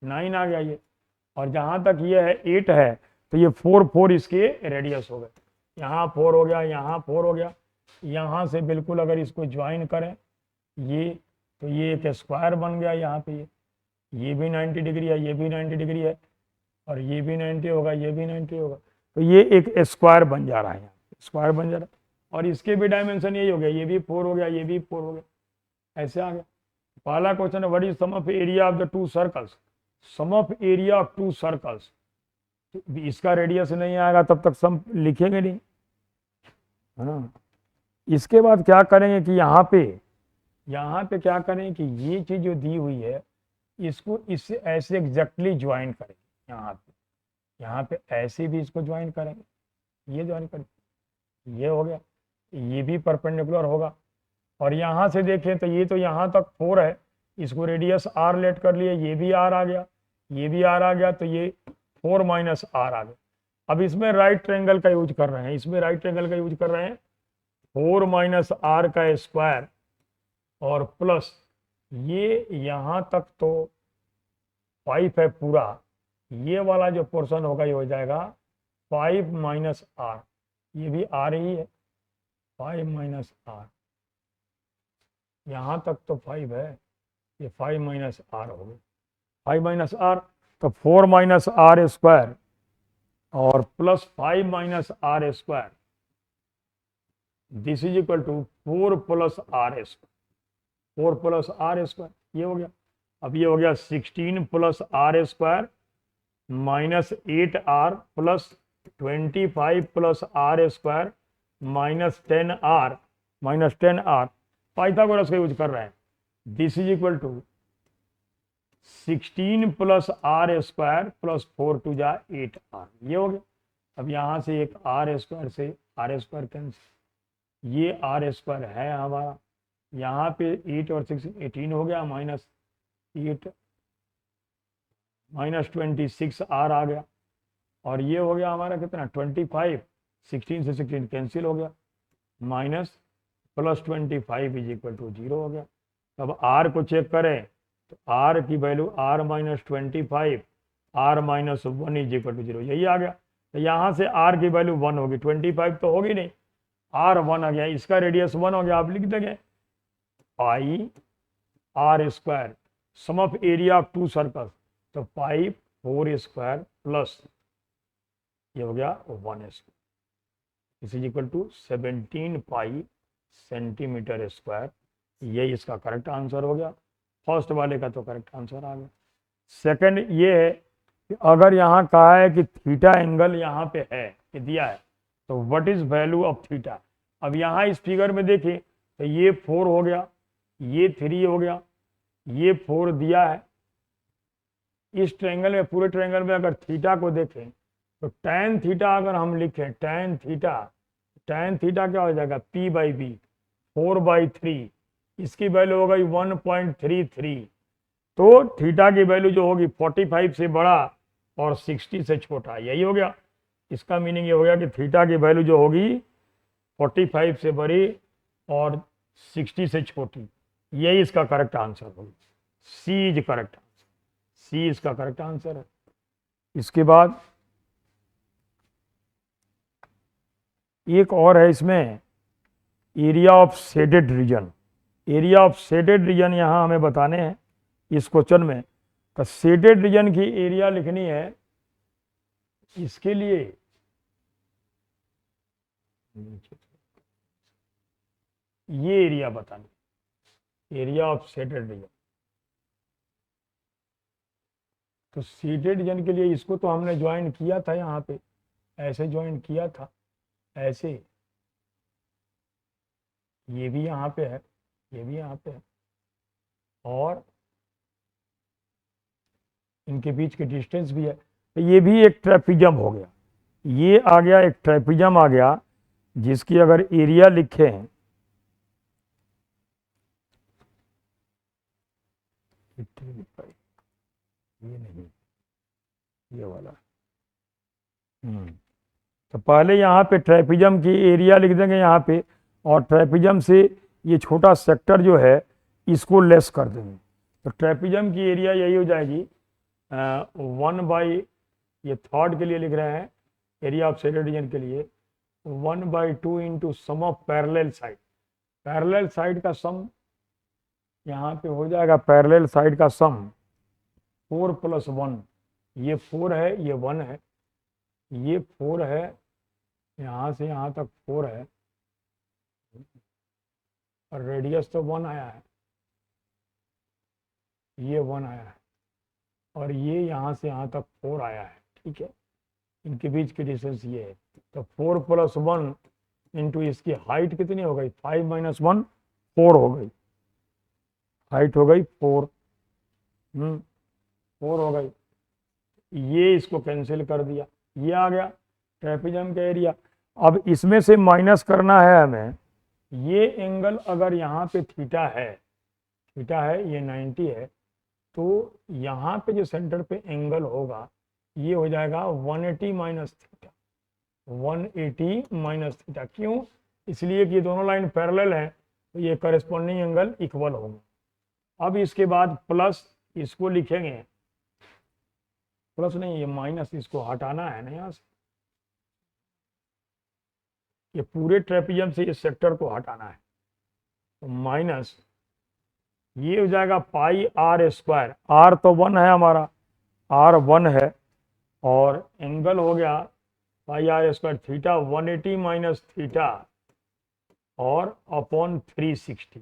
9 आ गया ये, और जहाँ तक ये है 8 है तो ये 4 इसके रेडियस हो गए। यहाँ 4 हो गया, यहाँ 4 हो गया, यहाँ से बिल्कुल अगर इसको ज्वाइन करें ये तो ये एक स्क्वायर बन गया। यहाँ पे ये भी 90 डिग्री है, ये भी 90 डिग्री है, और ये भी 90 होगा, ये भी 90 होगा, तो ये एक स्क्वायर बन जा रहा है, यहाँ स्क्वायर बन जा रहा है। और इसके भी डायमेंशन यही हो गया, ये भी 4 हो गया, ये भी 4 हो गया, ऐसे आ गया। पहला क्वेश्चन है what is sum of area of the two circles. Sum of area of two circles, इसका रेडियस नहीं आएगा तब तक सम लिखेंगे नहीं, है ना। इसके बाद क्या करेंगे कि यहाँ पे क्या करें कि ये चीज जो दी हुई है इसको इससे ऐसे एग्जैक्टली ज्वाइन करेंगे। यहाँ पे ऐसे भी इसको ज्वाइन करेंगे, ये ज्वाइन करेंगे, ये हो गया, ये भी परपेंडिकुलर होगा। और यहाँ से देखें तो ये तो यहाँ तक 4 है, इसको रेडियस r लेट कर लिए, ये भी r आ गया, ये भी r आ गया, तो ये 4 माइनस r आ गया। अब इसमें राइट ट्रायंगल का यूज कर रहे हैं, 4 माइनस r का स्क्वायर और प्लस ये यहाँ तक तो 5 है पूरा, ये वाला जो पोर्शन होगा ये हो जाएगा 5 माइनस r, ये भी r ही है, 5 माइनस r, यहाँ तक तो 5 है, ये 5 माइनस r हो गया, 5 माइनस r, तो 4 माइनस r स्क्वायर और plus 5 minus r square, this is equal to 4 plus r square, 4 plus r square, ये हो गया। अब ये हो गया 16 plus r square minus 8r plus 25 plus r square minus 10r Pythagoras का यूज कर रहे हैं। This is equal to 16 plus r square plus 4 टू जा 8r, ये हो गया। अब यहाँ से एक r स्क्वायर से r स्क्वायर कैंसिल, ये r स्क्वायर है हमारा, यहाँ पे 8 और 6 18 हो गया, माइनस 8 माइनस 26 r आ गया, और ये हो गया हमारा कितना 25, 16 से 16 कैंसिल हो गया, minus plus 25 is equal to 0 हो गया। अब r को चेक करें तो r की value r minus 25 r minus 1 is equal to 0, यही आ गया। तो यहाँ से r की वैल्यू 1 होगी, 25 तो होगी नहीं, r 1 आ गया, इसका रेडियस 1 हो गया, आप लिख देंगे pi r square sum of area of two circles, तो पाई 4 स्क्वायर प्लस ये हो गया 1 स्क्वायर, इस is equal to 17 pi centimetre square, ये इसका करेक्ट आंसर हो गया। फर्स्ट वाले का तो करेक्ट आंसर आ गया। सेकंड ये है कि अगर यहाँ कहा है कि थीटा एंगल यहाँ पे है, ये दिया है, तो what is value of theta. अब यहाँ इस फिगर में देखें तो ये 4 हो गया, ये 3 हो गया, ये 4 दिया है। इस ट्रायंगल में, पूरे ट्रायंगल में अगर थीटा को देखें तो tan थीटा अगर हम लिखें, tan थीटा क्या हो जाएगा p बाई बी, 4/3, इसकी वैल्यू हो गई 1.33, तो थीटा की वैल्यू जो होगी 45 से बड़ा और 60 से छोटा, यही हो गया। इसका मीनिंग ये हो गया कि थीटा की वैल्यू जो होगी 45 से बड़ी और 60 से छोटी, यही इसका करेक्ट आंसर होगा। सी इज करेक्ट आंसर, सी इसका करेक्ट आंसर है। इसके बाद एक और है इसमें, area of shaded region. Area of shaded reason यहाँ हमें बताने हैं इस क्वेश्चन में। तो शेडेड रीजन की एरिया लिखनी है, इसके लिए ये एरिया बतानी, एरिया ऑफ शेडेड रीजन। तो शेडेड रीजन के लिए इसको तो हमने ज्वाइन किया था, यहाँ पे ऐसे ज्वाइन किया था, ऐसे ये भी यहाँ पे है, ये भी यहाँ पे है, और इनके बीच की डिस्टेंस भी है। तो ये भी एक ट्रेपिजम हो गया, ये आ गया एक ट्रेपिजम आ गया, जिसकी अगर एरिया लिखे हैं, ये नहीं, ये वाला। तो पहले यहाँ पे ट्रेपिजम की एरिया लिख देंगे यहाँ पे, और ट्रेपिजम से ये छोटा सेक्टर जो है इसको लेस कर देंगे। तो ट्रेपिजम की एरिया यही हो जाएगी 1/, ये थर्ड के लिए लिख रहे हैं, एरिया ऑफ शेडेड रीजन के लिए 1/2 into sum of parallel side. Parallel side का सम यहाँ पे हो जाएगा, पैरेलल साइड का सम 4 + 1, ये 4 है, ये 1 है, ये 4 है, यहाँ से यहाँ तक 4 है, और रेडियस तो 1 आया है, ये 1 आया है, और ये यहाँ से यहाँ तक 4 आया है, ठीक है। इनके बीच की डिस्टेंस ये है। तो 4 + 1 इंटू इसकी हाइट कितनी हो गई, 5 - 1 4 हो गई, हाइट हो गई 4, 4 हो गई। ये इसको कैंसिल कर दिया, ये आ गया ट्रेपेजियम का एरिया। अब इसमें से माइनस करना है हमें, ये एंगल अगर यहाँ पे थीटा है, ये 90 है, तो यहाँ पे जो सेंटर पे एंगल होगा ये हो जाएगा 180 माइनस थीटा, 180 माइनस थीटा। क्यों? इसलिए कि ये दोनों लाइन पैरेलल हैं, तो ये करस्पॉन्डिंग एंगल इक्वल होगा। अब इसके बाद प्लस इसको लिखेंगे, प्लस नहीं, ये माइनस, इसको हटाना है ना यहाँ से, ये पूरे ट्रेपेजियम से इस सेक्टर को हटाना है, तो माइनस ये हो जाएगा πr², r तो 1 है हमारा, r 1 है, और एंगल हो गया πr² थीटा 180 माइनस थीटा और अपॉन 360।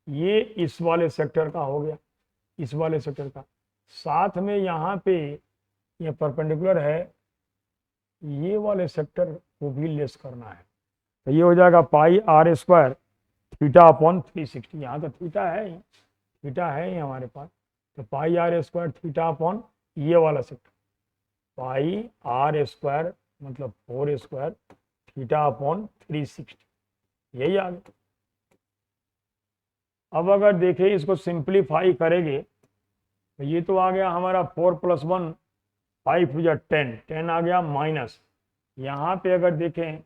ये इस वाले सेक्टर का हो गया, इस वाले सेक्टर का। साथ में यहाँ पे ये परपेंडिकुलर है, ये वाले सेक्टर को भी लेस करना है, तो ये हो जाएगा πr² थीटा अपॉन 360। यहाँ तो थीटा है ही, थीटा है ही हमारे पास, तो πr² थीटा अपॉन ये वाला सेक्टर, πr² मतलब 4² थीटा अपॉन 360, यही आ गया। अब अगर देखें इसको सिंप्लीफाई करेंगे, तो ये तो आ गया हमारा 4 + 1 5 × 10, 10 आ गया माइनस। यहाँ पे अगर देखें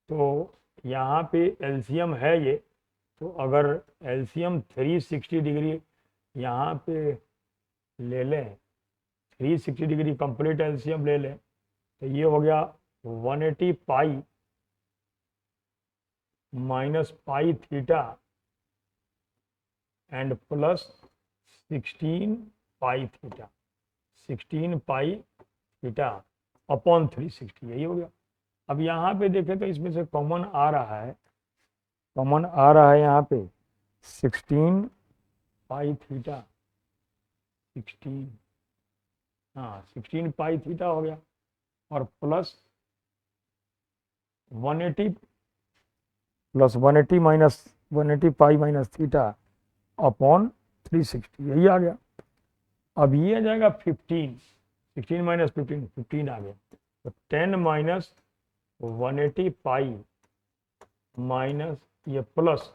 तो यहाँ पे एलसीएम है ये, तो अगर एलसीएम 360 डिग्री यहाँ पे ले लें, 360 डिग्री कंप्लीट एलसीएम ले लें, तो ये हो गया 180 pi minus pi theta and plus 16 pi theta, 16 pi theta upon 360, यही हो गया। अब यहाँ पे देखें तो इसमें से कॉमन आ रहा है, कॉमन आ रहा है यहाँ पे 16 पाई थीटा, 16, हाँ 16 पाई थीटा हो गया, और plus 180 minus 180 pi minus theta upon 360, यही आ गया। अब ये आ जाएगा 15, 16 माइनस 15, 15 आ गया, तो 10 माइनस 180 पाई माइनस ये प्लस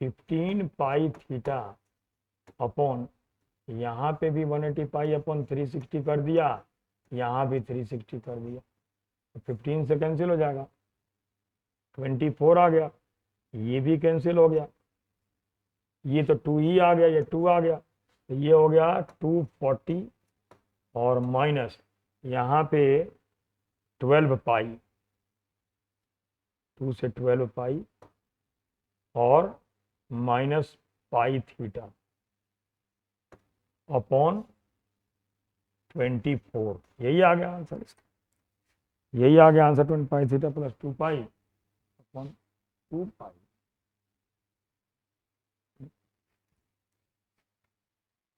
15 पाई थीटा अपॉन, यहाँ पे भी 180 पाई अपॉन 360 कर दिया, यहाँ भी 360 कर दिया, तो 15 से कैंसिल हो जाएगा, 24 आ गया, ये भी कैंसिल हो गया, ये तो 2 ही आ गया, ये 2 आ गया, तो ये हो गया 240, और माइनस यहाँ पे 12 पाई, 2 से 12 पाई, और माइनस पाई थीटा अपॉन 24, यही आ गया आंसर इसका, यही आ गया आंसर। 20 पाई थीटा प्लस 2 पाई अपॉन 2 पाई,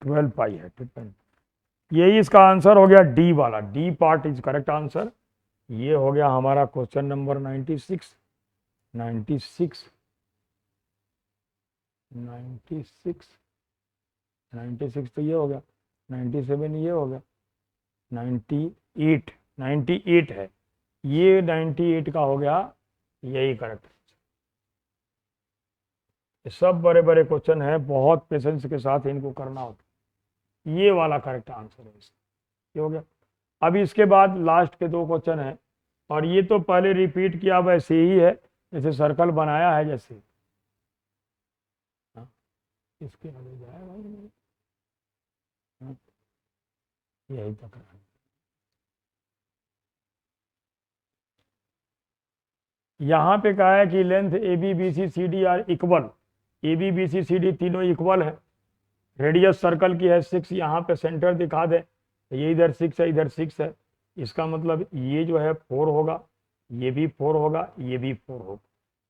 12 पाई है, यही इसका आंसर हो गया, डी वाला, D part is correct answer. ये हो गया हमारा क्वेश्चन नंबर 96। 96, 96 तो ये हो गया, 97 ये हो गया, 98, 98 है, ये 98 का हो गया, यही करेक्ट। सब बड़े बड़े क्वेश्चन है, बहुत पेशेंस के साथ इनको करना होता। ये वाला करेक्ट आंसर है इसका, ये हो गया। अब इसके बाद लास्ट के 2 क्वेश्चन है, और ये तो पहले रिपीट किया वैसे ही है, जैसे सर्कल बनाया है जैसे। हाँ, इसके आगे जाएगा, यही तक है। यहाँ पे कहा है कि length A B B C C D are equal, A B B C C D तीनों इक्वल है, रेडियस सर्कल की है 6, यहाँ पे सेंटर दिखा दे, ये इधर 6 है, इधर 6 है, इसका मतलब ये जो है 4 होगा, ये भी 4 होगा, ये भी 4 होगा,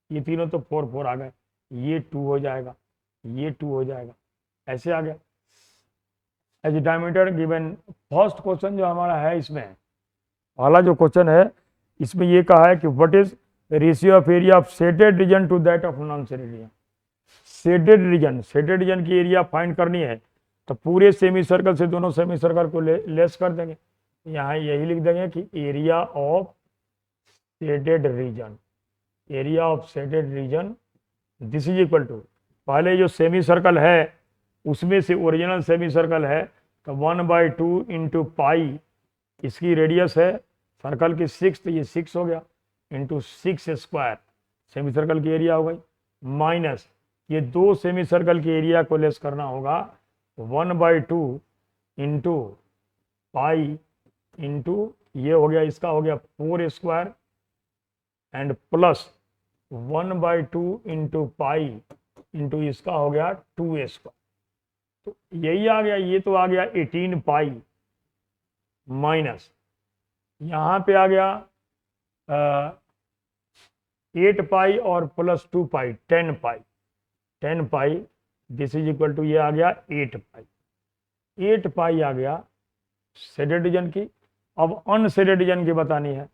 ये तीनों तो 4 4 आ गए, ये 2 हो जाएगा, ये 2 हो जाएगा, ऐसे आ गया। As diameter given, first question जो हमारा है इसमें, पहला जो क्वेश्चन है इसमें ये कहा है कि what is ratio of area of shaded region to that of non shaded region. Shaded region की एरिया फाइंड करनी है तो पूरे सेमी सर्कल से दोनों सेमी सर्कल को लेस कर देंगे, यहाँ यही लिख देंगे कि area of shaded region, area of shaded region this is equal to, पहले जो सेमी सर्कल है उसमें से ओरिजिनल सेमी सर्कल है तो 1/2 इंटू पाई, इसकी रेडियस है सर्कल की 6, तो ये 6 हो गया, इंटू 6 स्क्वायर सेमी सर्कल की एरिया हो गई, माइनस ये 2 सेमी सर्कल की एरिया को लेस करना होगा 1/2 इंटू पाई इंटू ये हो गया, इसका हो गया 4 square and plus 1/2 into pi into इसका हो गया 2 स्क्वायर, तो यही आ गया, ये तो आ गया 18 पाई, माइनस यहाँ पे आ गया 8 पाई और plus 2 pi 10 pi, 10 pi this is equal to ये आ गया 8 पाई, 8 पाई आ गया शेडेड रीजन की। अब अनशेडेड रीजन की बतानी है,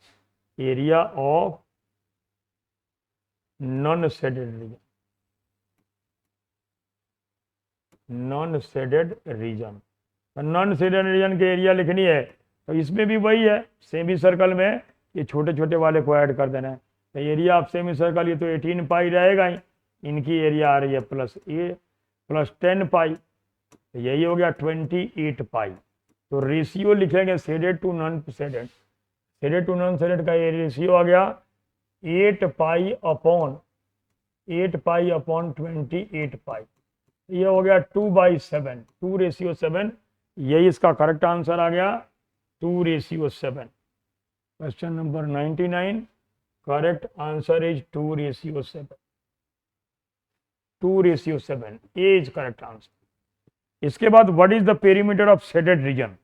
area of non shaded reason, non shaded reason, non shaded region की एरिया लिखनी है तो इसमें भी वही है, सेमी सर्कल में ये छोटे छोटे वाले को ऐड कर देना है, तो एरिया ऑफ सेमी सर्कल ये तो 18 पाई रहेगा ही, इनकी एरिया आ रही है प्लस 10 पाई, तो यही हो गया 28 पाई। तो रेशियो लिखेंगे shaded to non shaded, shaded to non shaded का ये रेशियो आ गया 8 पाई अपॉन 28 पाई, ये हो गया 2/7, 2:7, यही इसका करेक्ट आंसर आ गया 2:7। Question number 99, correct answer is 2:7, 2:7, A is correct answer. इसके बाद what is the perimeter of shaded region,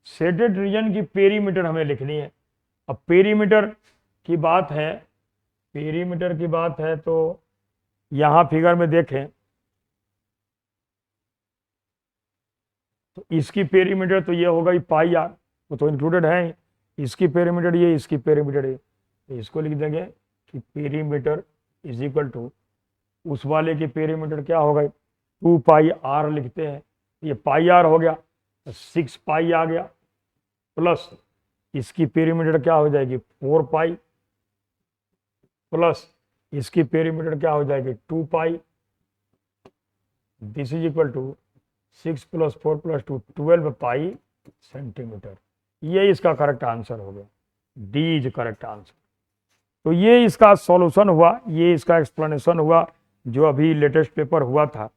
shaded region की पेरीमीटर हमें लिखनी है। अब पेरीमीटर की बात है, पेरीमीटर की बात है तो यहां फिगर में देखें तो इसकी पेरीमीटर तो ये होगा पाई आर, वो तो इंक्लूडेड है, इसकी पेरीमीटर ये, इसकी पेरीमीटर ये, तो इसको लिख देंगे कि पेरीमीटर इज इक्वल टू उस वाले की पेरीमीटर क्या होगा 2 पाई आर लिखते हैं, ये पाई आर हो गया तो 6 पाई आ गया, प्लस इसकी पेरीमीटर क्या हो जाएगी 4 पाई, प्लस इसकी पेरीमीटर क्या हो जाएगी 2 pi, this is equal to 6 + 4 + 2 12 pi centimetre, ये इसका करेक्ट आंसर हो गया, डी इज करेक्ट आंसर। तो ये इसका सॉल्यूशन हुआ, ये इसका एक्सप्लेनेशन हुआ जो अभी लेटेस्ट पेपर हुआ था।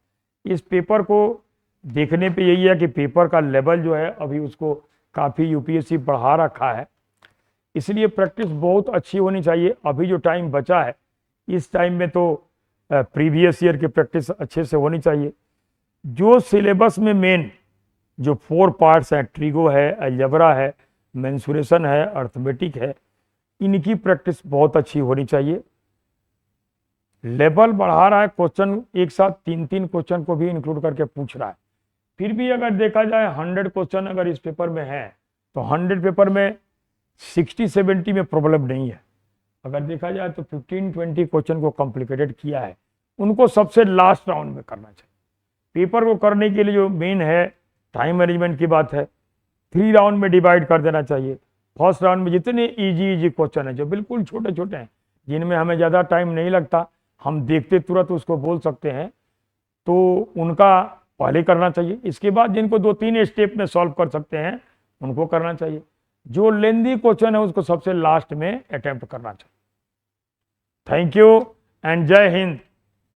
इस पेपर को देखने पे यही है कि पेपर का लेवल जो है अभी उसको काफ़ी यूपीएससी बढ़ा रखा है, इसलिए प्रैक्टिस बहुत अच्छी होनी चाहिए। अभी जो टाइम बचा है इस टाइम में तो प्रीवियस ईयर की प्रैक्टिस अच्छे से होनी चाहिए। जो सिलेबस में मेन जो 4 पार्ट्स हैं, ट्रिगो है, अलजेब्रा है, मेंसुरेशन है, अर्थमेटिक है, इनकी प्रैक्टिस बहुत अच्छी होनी चाहिए। लेवल बढ़ा रहा है, क्वेश्चन एक साथ 3-3 क्वेश्चन को भी इंक्लूड करके पूछ रहा है। फिर भी अगर देखा जाए 100 क्वेश्चन अगर इस पेपर में है तो 100 पेपर में 60-70 में प्रॉब्लम नहीं है। अगर देखा जाए तो 15-20 क्वेश्चन को कॉम्प्लिकेटेड किया है, उनको सबसे लास्ट राउंड में करना चाहिए। पेपर को करने के लिए जो मेन है टाइम मैनेजमेंट की बात है, 3 राउंड में डिवाइड कर देना चाहिए। फर्स्ट राउंड में जितने इजी क्वेश्चन है जो बिल्कुल छोटे छोटे हैं, जिनमें हमें ज़्यादा टाइम नहीं लगता, हम देखते तुरंत उसको बोल सकते हैं, तो उनका पहले करना चाहिए। इसके बाद जिनको 2-3 स्टेप में सॉल्व कर सकते हैं उनको करना चाहिए। जो लेंदी क्वेश्चन है उसको सबसे लास्ट में अटेम्प्ट करना चाहिए। थैंक यू एंड जय हिंद।